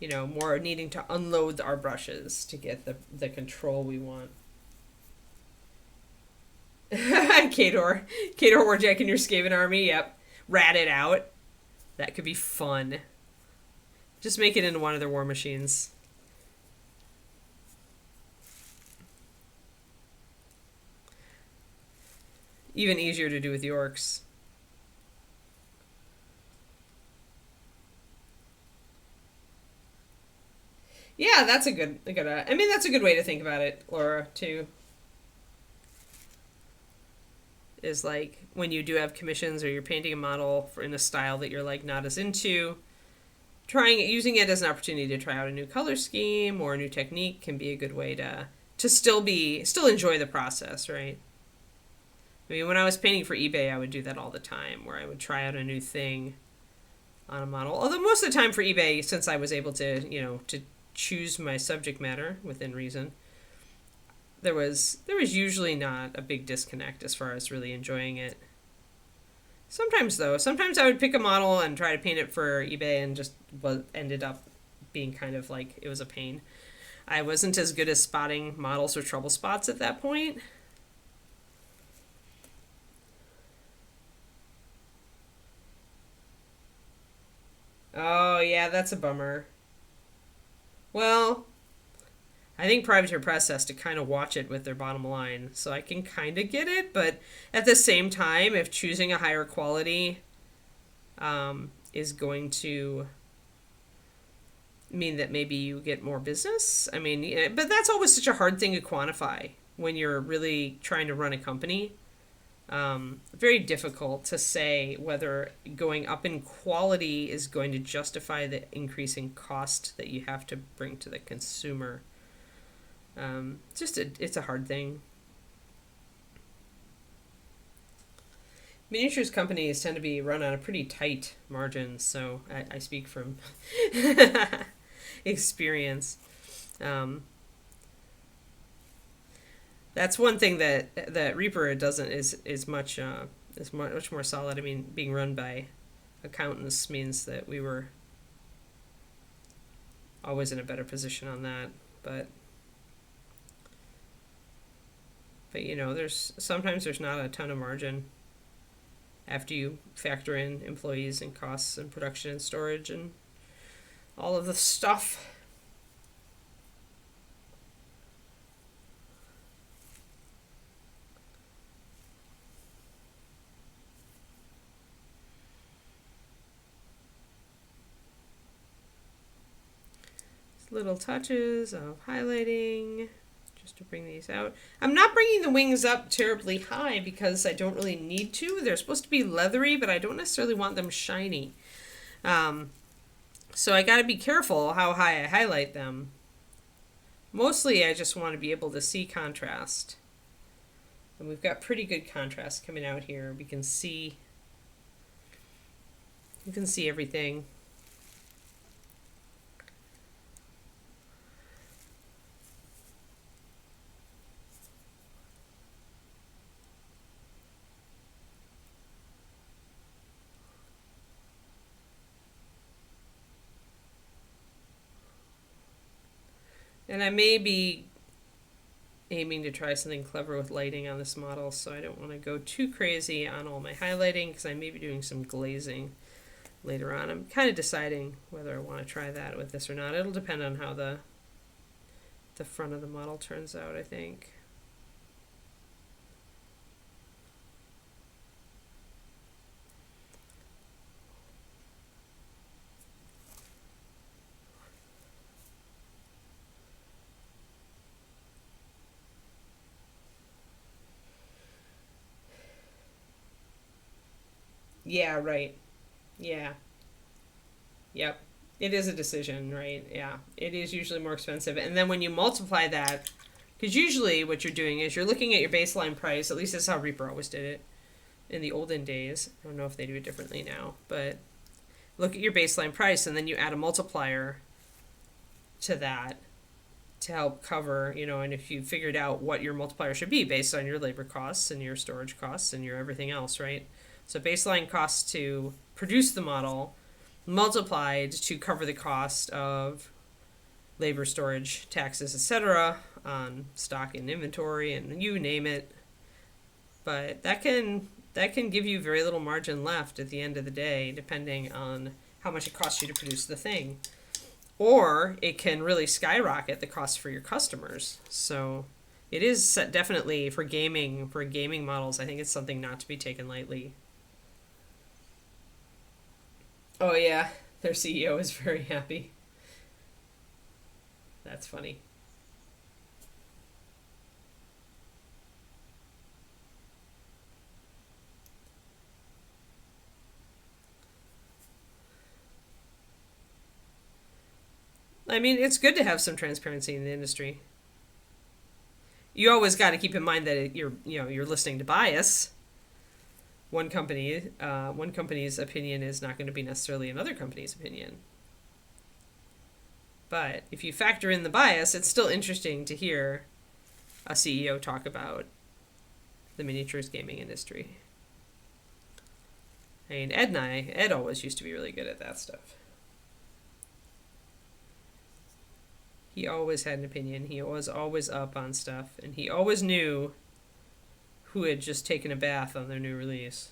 more needing to unload our brushes to get the control we want. Kador Warjack in your Skaven army, yep. Rat it out. That could be fun. Just make it into one of their war machines. Even easier to do with the orcs. Yeah, that's a good that's a good way to think about it, Laura, too. Is like when you do have commissions or you're painting a model in a style that you're like not as into, using it as an opportunity to try out a new color scheme or a new technique can be a good way to still enjoy the process, right? I mean, when I was painting for eBay, I would do that all the time, where I would try out a new thing on a model. Although most of the time for eBay, since I was able to, to choose my subject matter within reason, there was usually not a big disconnect as far as really enjoying it. Sometimes I would pick a model and try to paint it for eBay and just ended up being kind of like it was a pain. I wasn't as good as spotting models or trouble spots at that point. Oh yeah, that's a bummer. Well, I think Privateer Press has to kind of watch it with their bottom line, so I can kind of get it, but at the same time, if choosing a higher quality is going to mean that maybe you get more business, I mean, but that's always such a hard thing to quantify when you're really trying to run a company. very difficult to say whether going up in quality is going to justify the increasing cost that you have to bring to the consumer. It's a hard thing. Miniatures companies tend to be run on a pretty tight margin, so I speak from experience. That's one thing that Reaper doesn't is much more solid. I mean, being run by accountants means that we were always in a better position on that, but you know, sometimes there's not a ton of margin after you factor in employees and costs and production and storage and all of the stuff. Little touches of highlighting just to bring these out. I'm not bringing the wings up terribly high because I don't really need to. They're supposed to be leathery, but I don't necessarily want them shiny. So I gotta be careful how high I highlight them. Mostly I just want to be able to see contrast. And we've got pretty good contrast coming out here. You can see everything. And I may be aiming to try something clever with lighting on this model, so I don't want to go too crazy on all my highlighting because I may be doing some glazing later on. I'm kind of deciding whether I want to try that with this or not. It'll depend on how the front of the model turns out, I think. Yeah, right. Yeah. Yep. It is a decision, right? Yeah. It is usually more expensive. And then when you multiply that, because usually what you're doing is you're looking at your baseline price, at least that's how Reaper always did it in the olden days. I don't know if they do it differently now, but look at your baseline price and then you add a multiplier to that to help cover, you know, and if you figured out what your multiplier should be based on your labor costs and your storage costs and your everything else, right? So baseline costs to produce the model multiplied to cover the cost of labor, storage, taxes, etc. on stock and inventory and you name it. But that can give you very little margin left at the end of the day, depending on how much it costs you to produce the thing. Or it can really skyrocket the cost for your customers. So it is definitely for gaming models, I think it's something not to be taken lightly. Oh yeah, their CEO is very happy. That's funny. I mean, it's good to have some transparency in the industry. You always got to keep in mind that you're listening to bias. One company's opinion is not going to be necessarily another company's opinion. But if you factor in the bias, it's still interesting to hear a CEO talk about the miniatures gaming industry. I mean, Ed always used to be really good at that stuff. He always had an opinion. He was always up on stuff, and he always knew who had just taken a bath on their new release.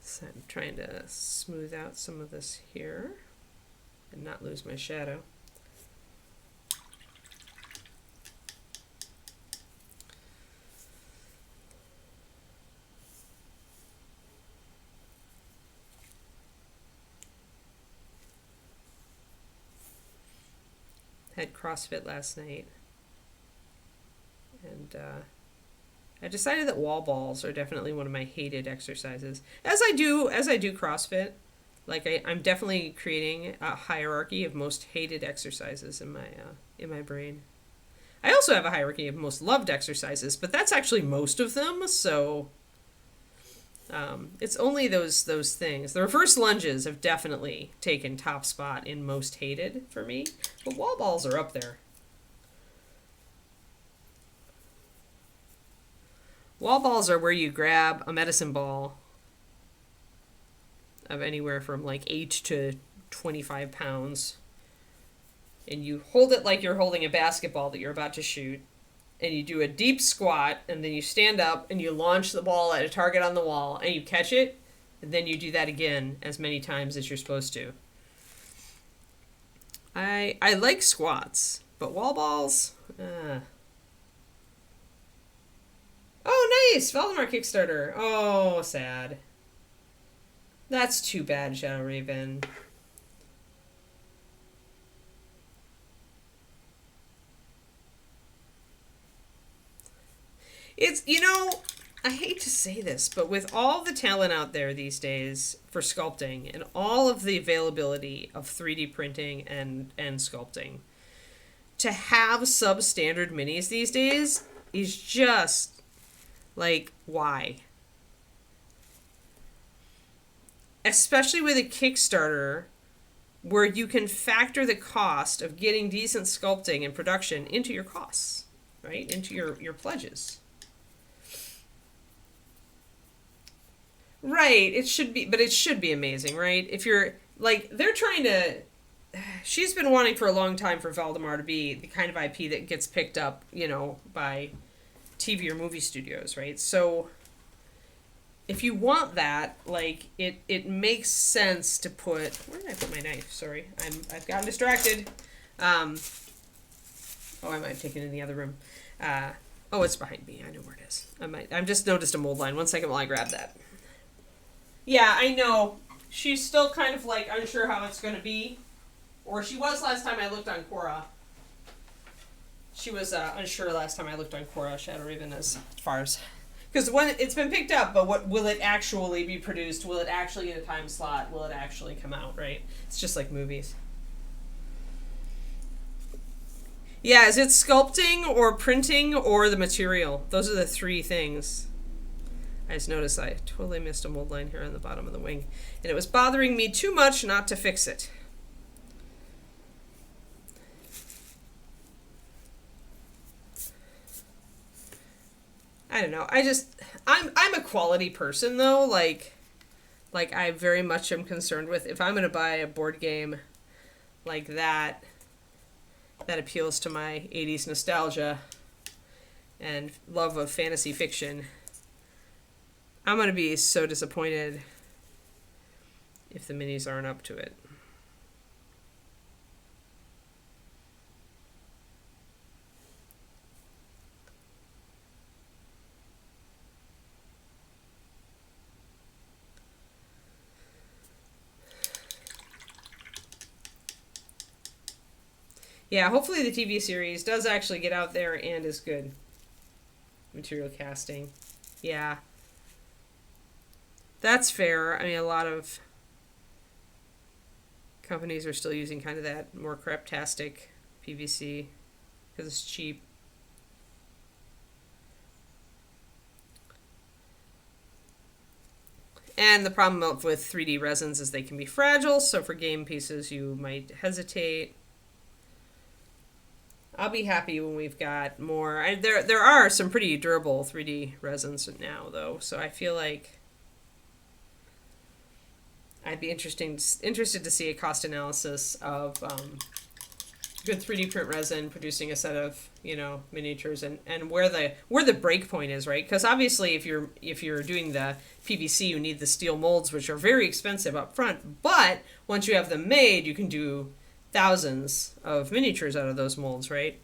So I'm trying to smooth out some of this here and not lose my shadow. had CrossFit last night, and I decided that wall balls are definitely one of my hated exercises. As I do CrossFit, like I'm definitely creating a hierarchy of most hated exercises in my brain. I also have a hierarchy of most loved exercises, but that's actually most of them. So it's only those things. The reverse lunges have definitely taken top spot in most hated for me, but wall balls are up there. Wall balls are where you grab a medicine ball of anywhere from like 8 to 25 pounds, and you hold it like you're holding a basketball that you're about to shoot, and you do a deep squat, and then you stand up and you launch the ball at a target on the wall, and you catch it, and then you do that again as many times as you're supposed to. I like squats, but wall balls, Oh, nice! Valdemar Kickstarter. Oh, sad. That's too bad, Shadow Raven. It's, I hate to say this, but with all the talent out there these days for sculpting and all of the availability of 3D printing and sculpting, to have substandard minis these days is just... like, why? Especially with a Kickstarter where you can factor the cost of getting decent sculpting and production into your costs, right? Into your pledges. Right, it should be, but it should be amazing, right? If you're, like, they're trying to... She's been wanting for a long time for Valdemar to be the kind of IP that gets picked up, by TV or movie studios, right? So if you want that, like, it makes sense to put... Where did I put my knife? Sorry, I've gotten distracted. I might have taken it in the other room. It's behind me. I know where it is. I've just noticed a mold line. 1 second while I grab that. Yeah, I know. She's still kind of, like, unsure how it's going to be. Or she was last time I looked on Quora. She was unsure last time I looked on Quora, Shadow Raven, as far as... Because when it's been picked up, but what will it actually be produced? Will it actually get a time slot? Will it actually come out, right? It's just like movies. Yeah, is it sculpting or printing or the material? Those are the three things. I just noticed I totally missed a mold line here on the bottom of the wing. And it was bothering me too much not to fix it. I don't know. I'm a quality person though. Like I very much am concerned with, if I'm going to buy a board game like that appeals to my 80s nostalgia and love of fantasy fiction, I'm going to be so disappointed if the minis aren't up to it. Yeah, hopefully the TV series does actually get out there and is good. Material casting. Yeah. That's fair. I mean, a lot of companies are still using kind of that more craptastic PVC because it's cheap. And the problem with 3D resins is they can be fragile, so for game pieces you might hesitate. I'll be happy when we've got more. There are some pretty durable 3D resins now, though, so I feel like I'd be interested to see a cost analysis of good 3D print resin producing a set of miniatures and where the break point is, right? Because obviously if you're doing the PVC, you need the steel molds, which are very expensive up front. But once you have them made, you can do thousands of miniatures out of those molds, right?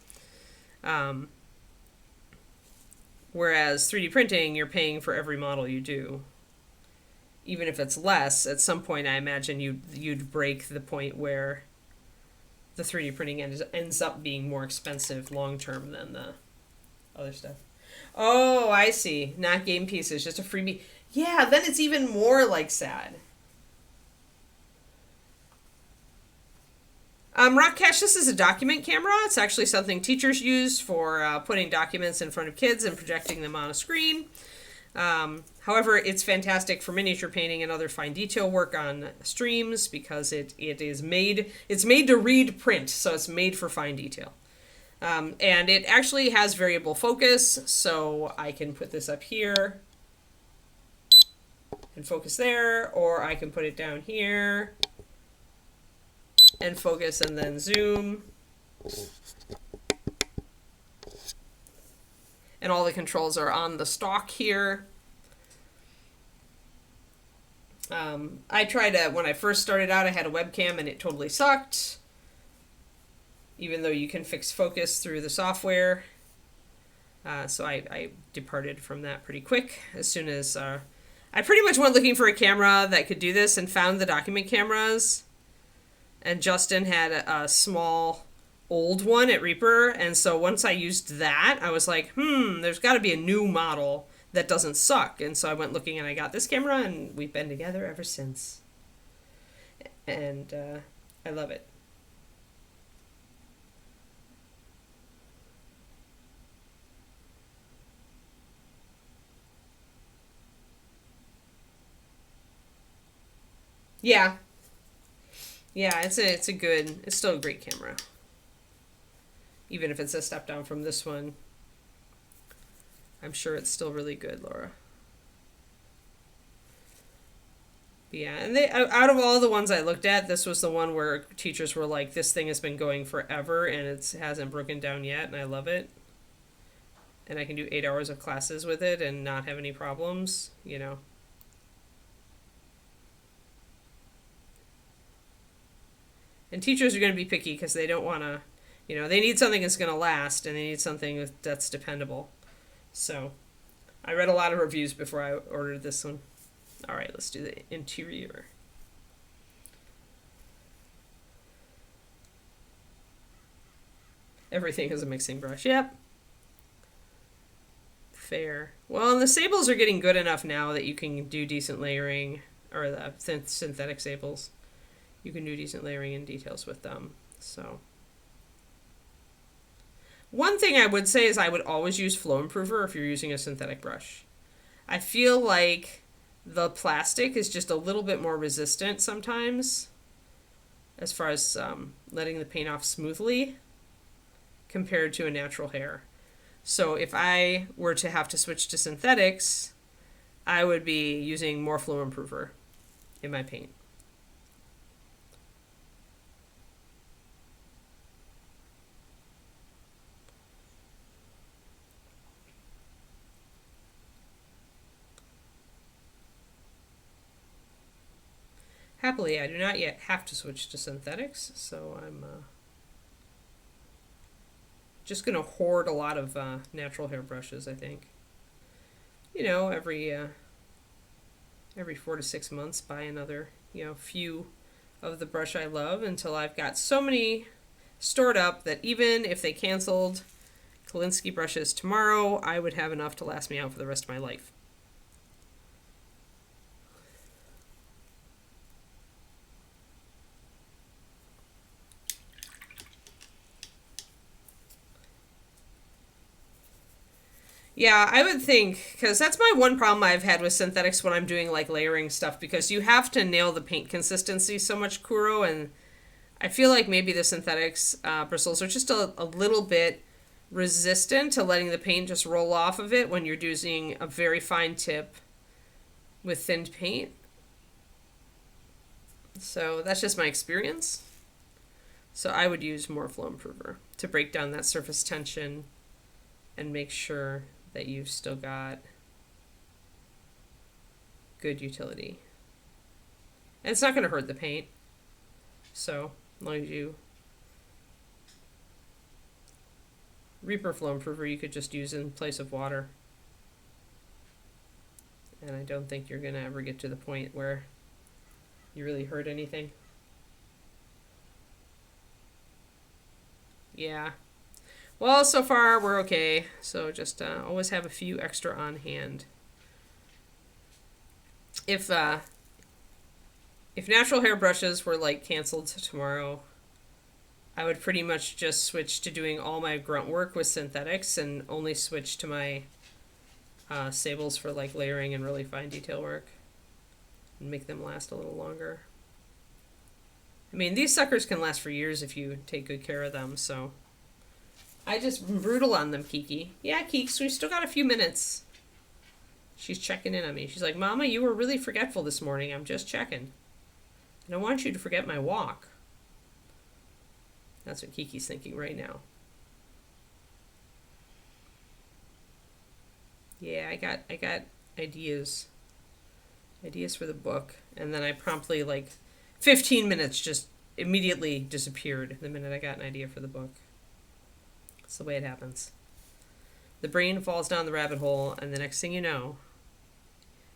Whereas 3D printing, you're paying for every model you do. Even if it's less, at some point I imagine you'd break the point where the 3D printing ends up being more expensive long term than the other stuff. Oh, I see. Not game pieces, just a freebie. Yeah, then it's even more like sad. Rock Cash, this is a document camera. It's actually something teachers use for putting documents in front of kids and projecting them on a screen. However, it's fantastic for miniature painting and other fine detail work on streams because it's made to read print, so it's made for fine detail. And it actually has variable focus, so I can put this up here and focus there, or I can put it down here and focus and then zoom. And all the controls are on the stalk here. I tried when I first started out, I had a webcam and it totally sucked. Even though you can fix focus through the software. So I departed from that pretty quick as soon as I pretty much went looking for a camera that could do this and found the document cameras. And Justin had a small old one at Reaper, and so once I used that, I was like, there's got to be a new model that doesn't suck. And so I went looking and I got this camera, and we've been together ever since. And I love it. Yeah. Yeah, it's still a great camera. Even if it's a step down from this one, I'm sure it's still really good, Laura. But yeah, and out of all the ones I looked at, this was the one where teachers were like, this thing has been going forever and it hasn't broken down yet, and I love it. And I can do 8 hours of classes with it and not have any problems, you know. And teachers are going to be picky because they don't want to, you know, they need something that's going to last and they need something that's dependable. So I read a lot of reviews before I ordered this one. All right, let's do the interior. Everything is a mixing brush. Yep. Fair. Well, and the sables are getting good enough now that you can do decent layering, or the synthetic sables. You can do decent layering and details with them. So one thing I would say is I would always use flow improver if you're using a synthetic brush. I feel like the plastic is just a little bit more resistant sometimes as far as letting the paint off smoothly compared to a natural hair. So if I were to have to switch to synthetics, I would be using more flow improver in my paint. Happily, I do not yet have to switch to synthetics, so I'm just going to hoard a lot of natural hair brushes, I think. You know, every 4 to 6 months, buy another, few of the brush I love until I've got so many stored up that even if they canceled Kolinsky brushes tomorrow, I would have enough to last me out for the rest of my life. Yeah, I would think, because that's my one problem I've had with synthetics when I'm doing like layering stuff, because you have to nail the paint consistency so much, Kuro, and I feel like maybe the synthetics bristles are just a little bit resistant to letting the paint just roll off of it when you're using a very fine tip with thinned paint. So that's just my experience. So I would use more flow improver to break down that surface tension and make sure that you've still got good utility. And it's not going to hurt the paint. So, as long as you Reaper Flow Improver, you could just use in place of water. And I don't think you're going to ever get to the point where you really hurt anything. Yeah. Well, so far we're okay. So just always have a few extra on hand. If natural hair brushes were like canceled tomorrow, I would pretty much just switch to doing all my grunt work with synthetics and only switch to my sables for like layering and really fine detail work and make them last a little longer. I mean, these suckers can last for years if you take good care of them, so I just brutal on them, Kiki. Yeah, Keeks, we still got a few minutes. She's checking in on me. She's like, Mama, you were really forgetful this morning. I'm just checking. I don't want you to forget my walk. That's what Kiki's thinking right now. Yeah, I got ideas. Ideas for the book. And then I promptly, like, 15 minutes just immediately disappeared the minute I got an idea for the book. That's the way it happens. The brain falls down the rabbit hole, and the next thing you know,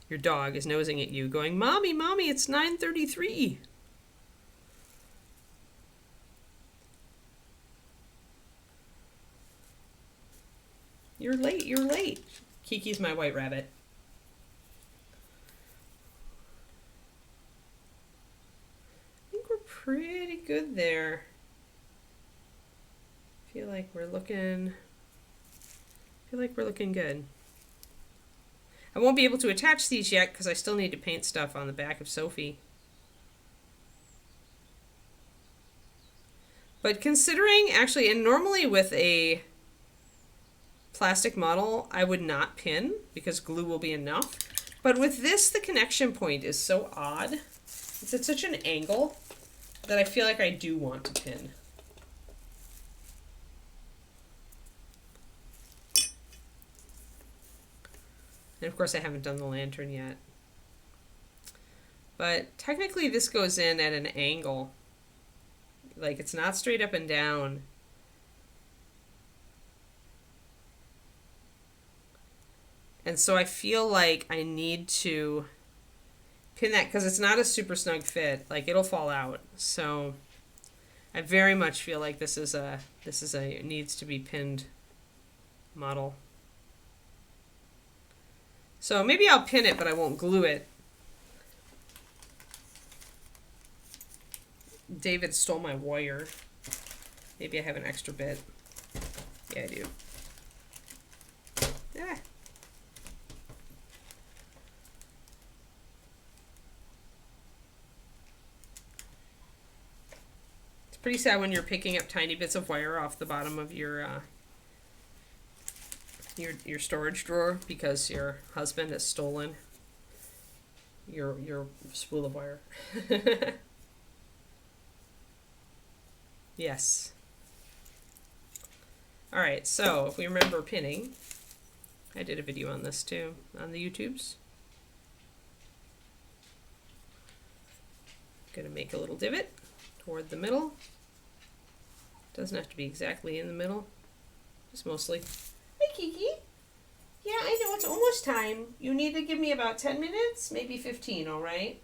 your dog is nosing at you, going, Mommy, Mommy, it's 9:33. You're late, you're late. Kiki's my white rabbit. I think we're pretty good there. Feel like we're looking good. I won't be able to attach these yet because I still need to paint stuff on the back of Sophie. But considering, actually, and normally with a plastic model, I would not pin because glue will be enough. But with this, the connection point is so odd. It's at such an angle that I feel like I do want to pin. And of course I haven't done the lantern yet. But technically this goes in at an angle. Like it's not straight up and down. And so I feel like I need to pin that because it's not a super snug fit. Like it'll fall out. So I very much feel like this is a needs to be pinned model. So maybe I'll pin it, but I won't glue it. David stole my wire. Maybe I have an extra bit. Yeah, I do. Yeah. It's pretty sad when you're picking up tiny bits of wire off the bottom of your storage drawer because your husband has stolen your spool of wire. Yes. All right, so if we remember pinning, I did a video on this too on the YouTubes. Gonna make a little divot toward the middle. Doesn't have to be exactly in the middle, just mostly. Hi, Kiki. Yeah, I know it's almost time. You need to give me about 10 minutes, maybe 15, all right?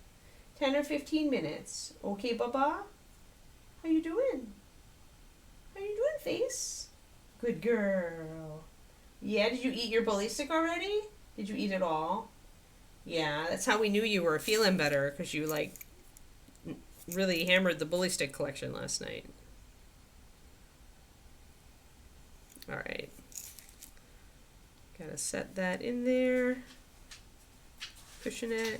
10 or 15 minutes. Okay, Baba? How you doing? How you doing, face? Good girl. Yeah, did you eat your bully stick already? Did you eat it all? Yeah, that's how we knew you were feeling better, because you, like, really hammered the bully stick collection last night. All right. Gotta set that in there. Cushion it.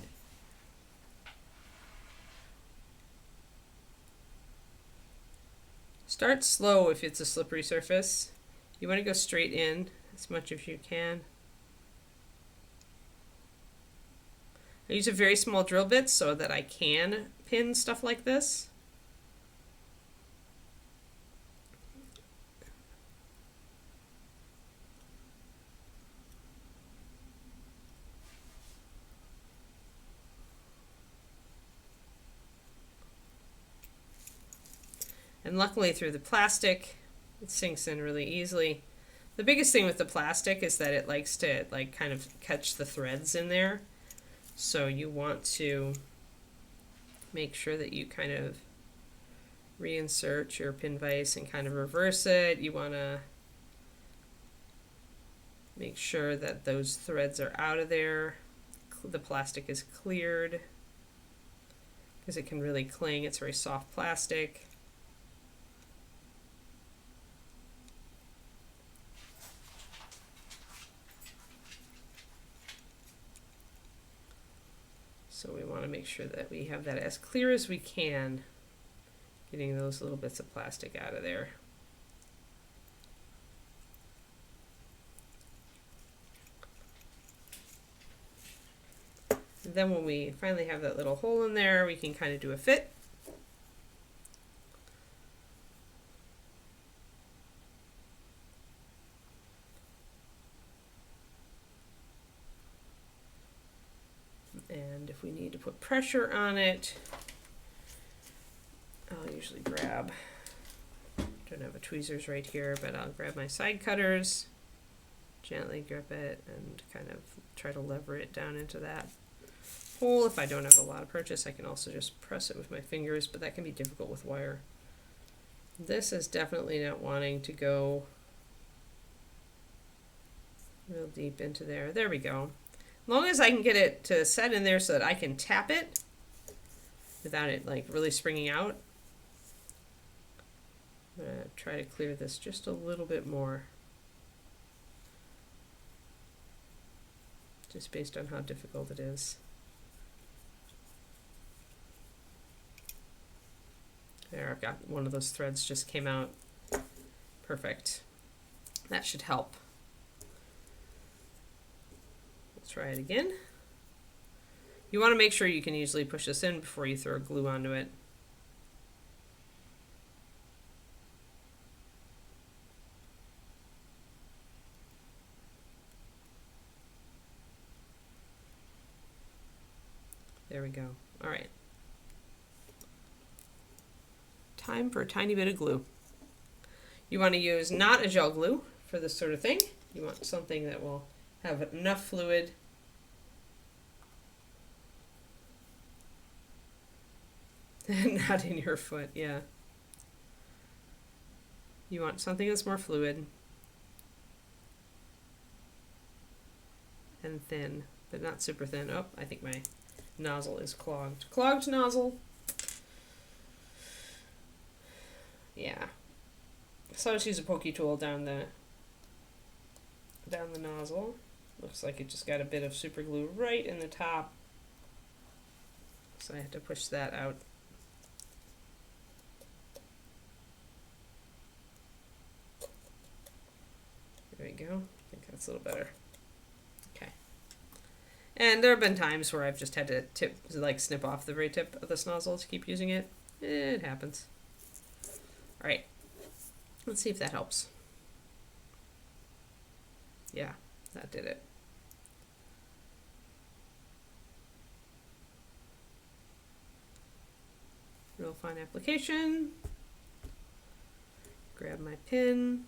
Start slow if it's a slippery surface. You want to go straight in as much as you can. I use a very small drill bit so that I can pin stuff like this. And luckily through the plastic, it sinks in really easily. The biggest thing with the plastic is that it likes to like kind of catch the threads in there. So you want to make sure that you kind of reinsert your pin vise and kind of reverse it. You want to make sure that those threads are out of there. The plastic is cleared because it can really cling. It's very soft plastic. So we want to make sure that we have that as clear as we can, getting those little bits of plastic out of there. And then when we finally have that little hole in there, we can kind of do a fit. And if we need to put pressure on it, I'll usually grab, don't have a tweezers right here, but I'll grab my side cutters, gently grip it, and kind of try to lever it down into that hole. If I don't have a lot of purchase, I can also just press it with my fingers, but that can be difficult with wire. This is definitely not wanting to go real deep into there. There we go. As long as I can get it to set in there so that I can tap it without it like really springing out. I'm going to try to clear this just a little bit more, just based on how difficult it is. There, I've got one of those threads just came out. Perfect. That should help. Try it again. You want to make sure you can easily push this in before you throw glue onto it. There we go. All right. Time for a tiny bit of glue. You want to use not a gel glue for this sort of thing. You want something that will have enough fluid not in your foot, yeah. You want something that's more fluid and thin, but not super thin. Oh, I think my nozzle is clogged. Clogged nozzle. Yeah. So I'll just use a pokey tool down the nozzle. Looks like it just got a bit of super glue right in the top. So I have to push that out. There we go. I think that's a little better. Okay. And there have been times where I've just had to snip off the very tip of this nozzle to keep using it. It happens. All right. Let's see if that helps. Yeah, that did it. Real fine application. Grab my pin.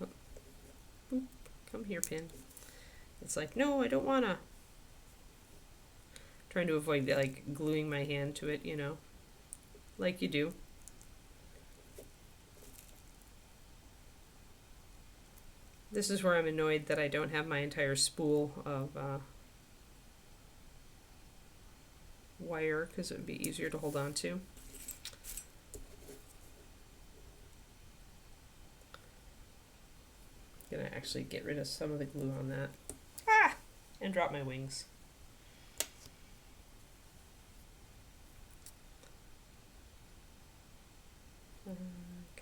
Oh. Boop. Come here, pin. It's like, no, I don't wanna. Trying to avoid like gluing my hand to it, you know, like you do. This is where I'm annoyed that I don't have my entire spool of wire, because it would be easier to hold on to. Gonna actually get rid of some of the glue on that. Ah! And drop my wings.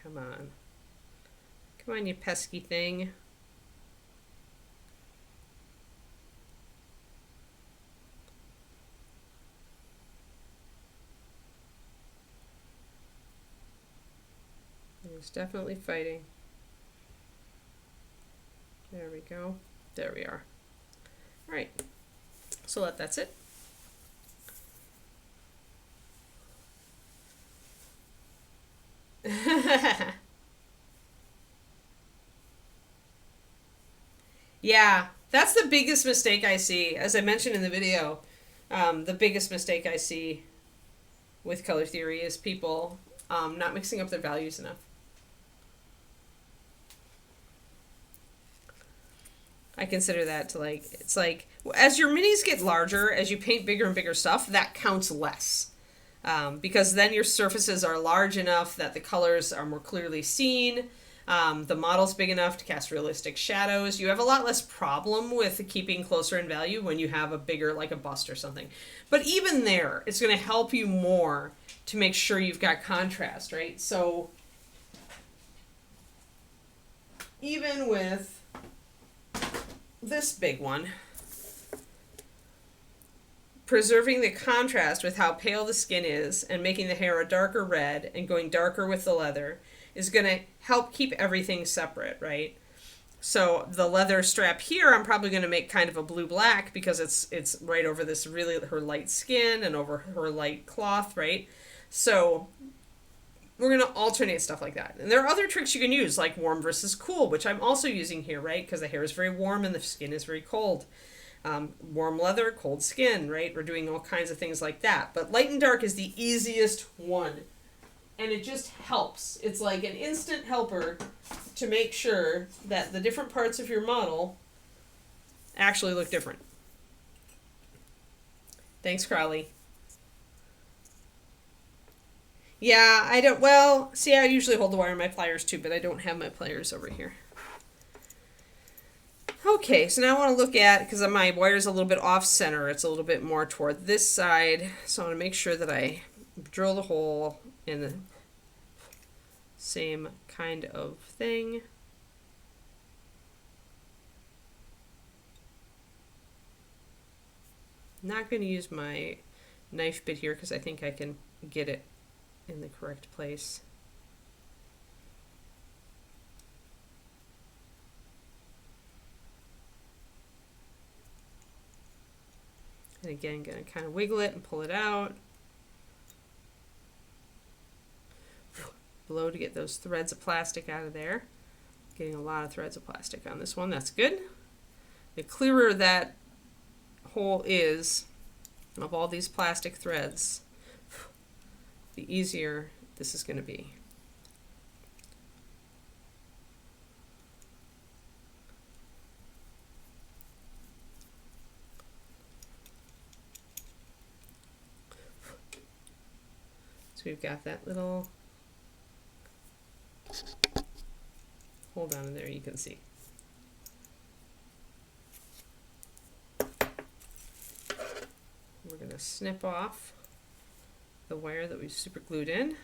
Come on. Come on, you pesky thing. It's definitely fighting. There we go. There we are. All right. So that's it. Yeah, that's the biggest mistake I see, as I mentioned in the video. The biggest mistake I see with color theory is people not mixing up their values enough. I consider that to like, it's like, as your minis get larger, as you paint bigger and bigger stuff, that counts less. Because then your surfaces are large enough that the colors are more clearly seen. The model's big enough to cast realistic shadows. You have a lot less problem with keeping closer in value when you have a bigger, like a bust or something. But even there, it's going to help you more to make sure you've got contrast, right? So even with this big one, preserving the contrast with how pale the skin is and making the hair a darker red and going darker with the leather is going to help keep everything separate, right? So the leather strap here, I'm probably going to make kind of a blue-black because it's right over this really, her light skin and over her light cloth, right? So we're going to alternate stuff like that. And there are other tricks you can use, like warm versus cool, which I'm also using here, right? Because the hair is very warm and the skin is very cold. Warm leather, cold skin, right? We're doing all kinds of things like that. But light and dark is the easiest one. And it just helps. It's like an instant helper to make sure that the different parts of your model actually look different. Thanks, Crowley. Yeah, I don't, well, see, I usually hold the wire in my pliers too, but I don't have my pliers over here. Okay, so now I want to look at, because my wire is a little bit off center, it's a little bit more toward this side, so I want to make sure that I drill the hole in the same kind of thing. I'm not going to use my knife bit here because I think I can get it in the correct place. And again, going to kind of wiggle it and pull it out. Blow to get those threads of plastic out of there. Getting a lot of threads of plastic on this one. That's good. The clearer that hole is of all these plastic threads, the easier this is going to be. So we've got that little hole down in there, you can see. We're going to snip off the wire that we've super glued in,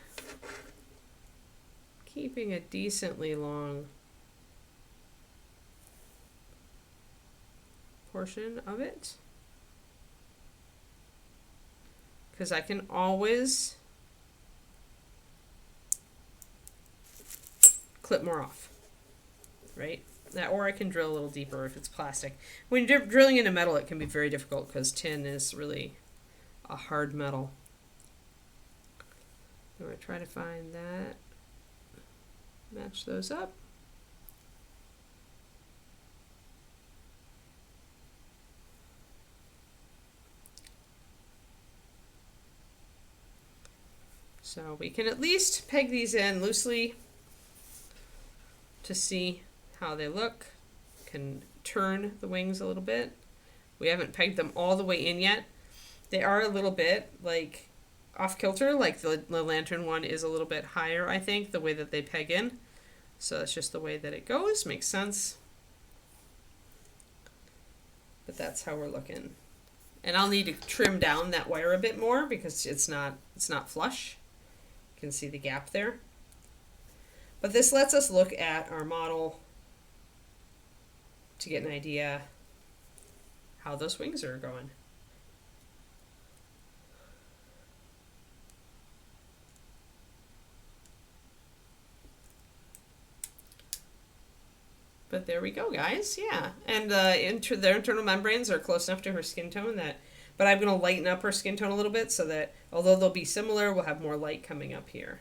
keeping a decently long portion of it, because I can always clip more off, right? That, or I can drill a little deeper if it's plastic. When you're drilling into metal, it can be very difficult because tin is really a hard metal. I'm going to try to find that, match those up. So we can at least peg these in loosely to see how they look. Can turn the wings a little bit. We haven't pegged them all the way in yet. They are a little bit like off kilter, like the lantern one is a little bit higher, I think, the way that they peg in. So that's just the way that it goes. Makes sense. But that's how we're looking. And I'll need to trim down that wire a bit more because it's not flush. You can see the gap there. But this lets us look at our model to get an idea how those wings are going. But there we go, guys. Yeah, and their internal membranes are close enough to her skin tone that, but I'm going to lighten up her skin tone a little bit so that although they'll be similar, we'll have more light coming up here.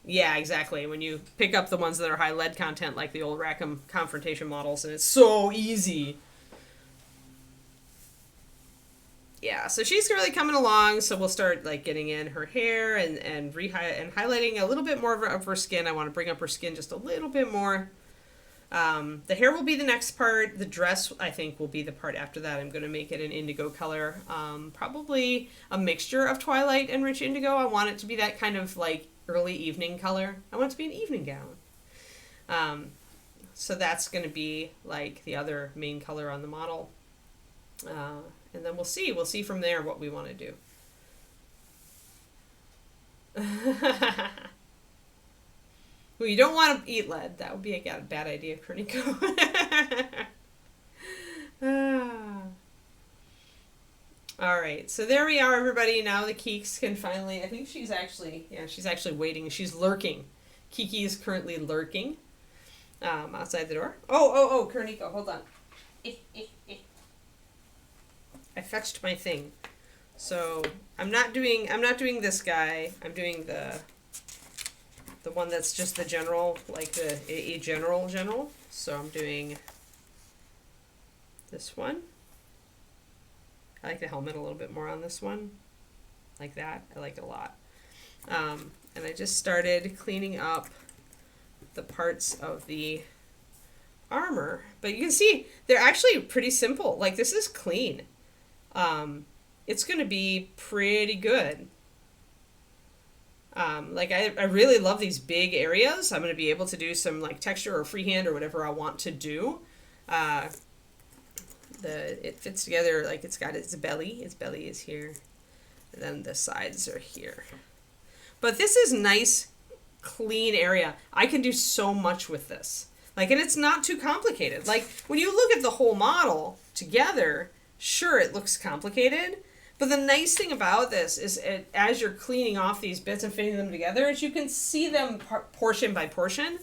Yeah, exactly. When you pick up the ones that are high lead content, like the old Rackham confrontation models, and it's so easy yeah, so she's really coming along. So we'll start like getting in her hair and highlighting a little bit more of her skin. I want to bring up her skin just a little bit more. The hair will be the next part. The dress, I think, will be the part after that. I'm going to make it an indigo color. Probably a mixture of twilight and rich indigo. I want it to be that kind of like early evening color. I want it to be an evening gown. So that's going to be like the other main color on the model. And then we'll see from there what we want to do. Well, you don't want to eat lead. That would be a bad idea, Kerniko. All right, so there we are, everybody. Now the Keeks can finally, I think she's actually waiting. She's lurking. Kiki is currently lurking outside the door. Oh, Kerniko, hold on. I fetched my thing. So I'm not doing this guy. I'm doing the one that's just the general, like a general. So I'm doing this one. I like the helmet a little bit more on this one. Like that. I like it a lot. And I just started cleaning up the parts of the armor. But you can see they're actually pretty simple. Like, this is clean. It's going to be pretty good. Like I really love these big areas. I'm going to be able to do some like texture or freehand or whatever I want to do. It fits together, like it's got its belly. Its belly is here. And then the sides are here. But this is nice, clean area. I can do so much with this. Like, and it's not too complicated. Like, when you look at the whole model together, sure, it looks complicated. But the nice thing about this is as you're cleaning off these bits and fitting them together, is you can see them portion by portion.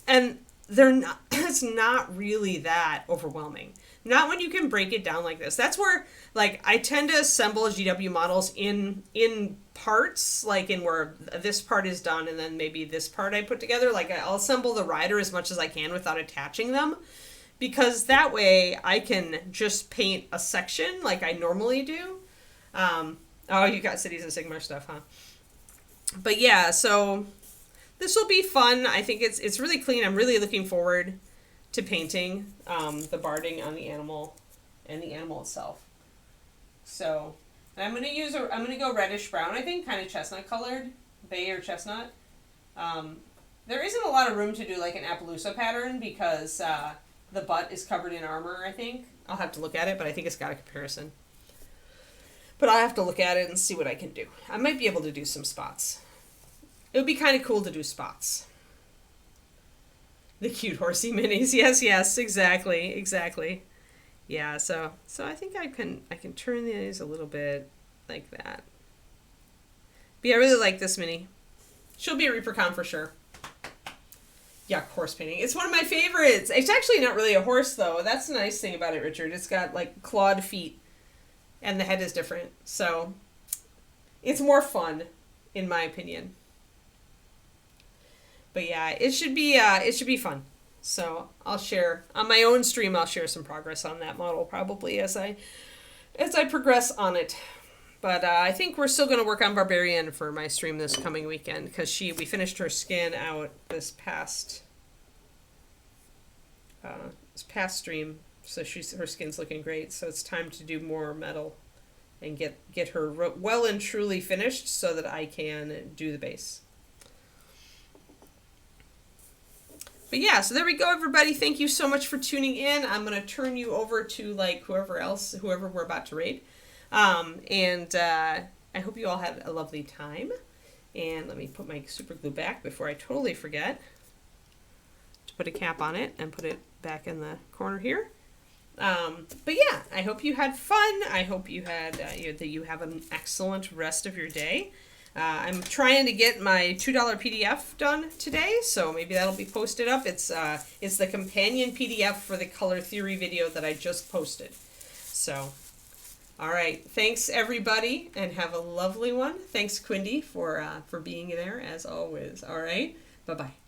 And they're not, it's not really that overwhelming. Not when you can break it down like this. That's where, like, I tend to assemble GW models in parts, like in where this part is done and then maybe this part I put together. Like, I'll assemble the rider as much as I can without attaching them. Because that way I can just paint a section like I normally do. Oh, you got Cities of Sigmar stuff, huh? But yeah, so this will be fun. I think it's really clean. I'm really looking forward to painting the barding on the animal and the animal itself. So I'm gonna go reddish brown, I think, kind of chestnut colored, bay or chestnut. There isn't a lot of room to do like an Appaloosa pattern because the butt is covered in armor, I think. I'll have to look at it, but I think it's got a comparison. But I'll have to look at it and see what I can do. I might be able to do some spots. It would be kind of cool to do spots. The cute horsey minis. Yes, exactly. Yeah, so I think I can turn these a little bit like that. But yeah, I really like this mini. She'll be a ReaperCon for sure. Yeah, horse painting. It's one of my favorites. It's actually not really a horse, though. That's the nice thing about it, Richard. It's got, like, clawed feet. And the head is different. So, it's more fun, in my opinion. But yeah, it should be fun. So, I'll share, on my own stream, I'll share some progress on that model, probably, as I progress on it. But I think we're still going to work on Barbarian for my stream this coming weekend, because we finished her skin out this past stream, so her skin's looking great. So it's time to do more metal and get her well and truly finished so that I can do the base. But yeah, so there we go, everybody. Thank you so much for tuning in. I'm going to turn you over to like whoever we're about to raid. And I hope you all had a lovely time. And let me put my super glue back before I totally forget to put a cap on it and put it back in the corner here. But yeah, I hope you had fun. I hope you had that you have an excellent rest of your day. I'm trying to get my $2 PDF done today, so maybe that'll be posted up. It's the companion PDF for the color theory video that I just posted. So, all right, thanks everybody, and have a lovely one. Thanks, Quindy, for being there as always. All right, bye bye.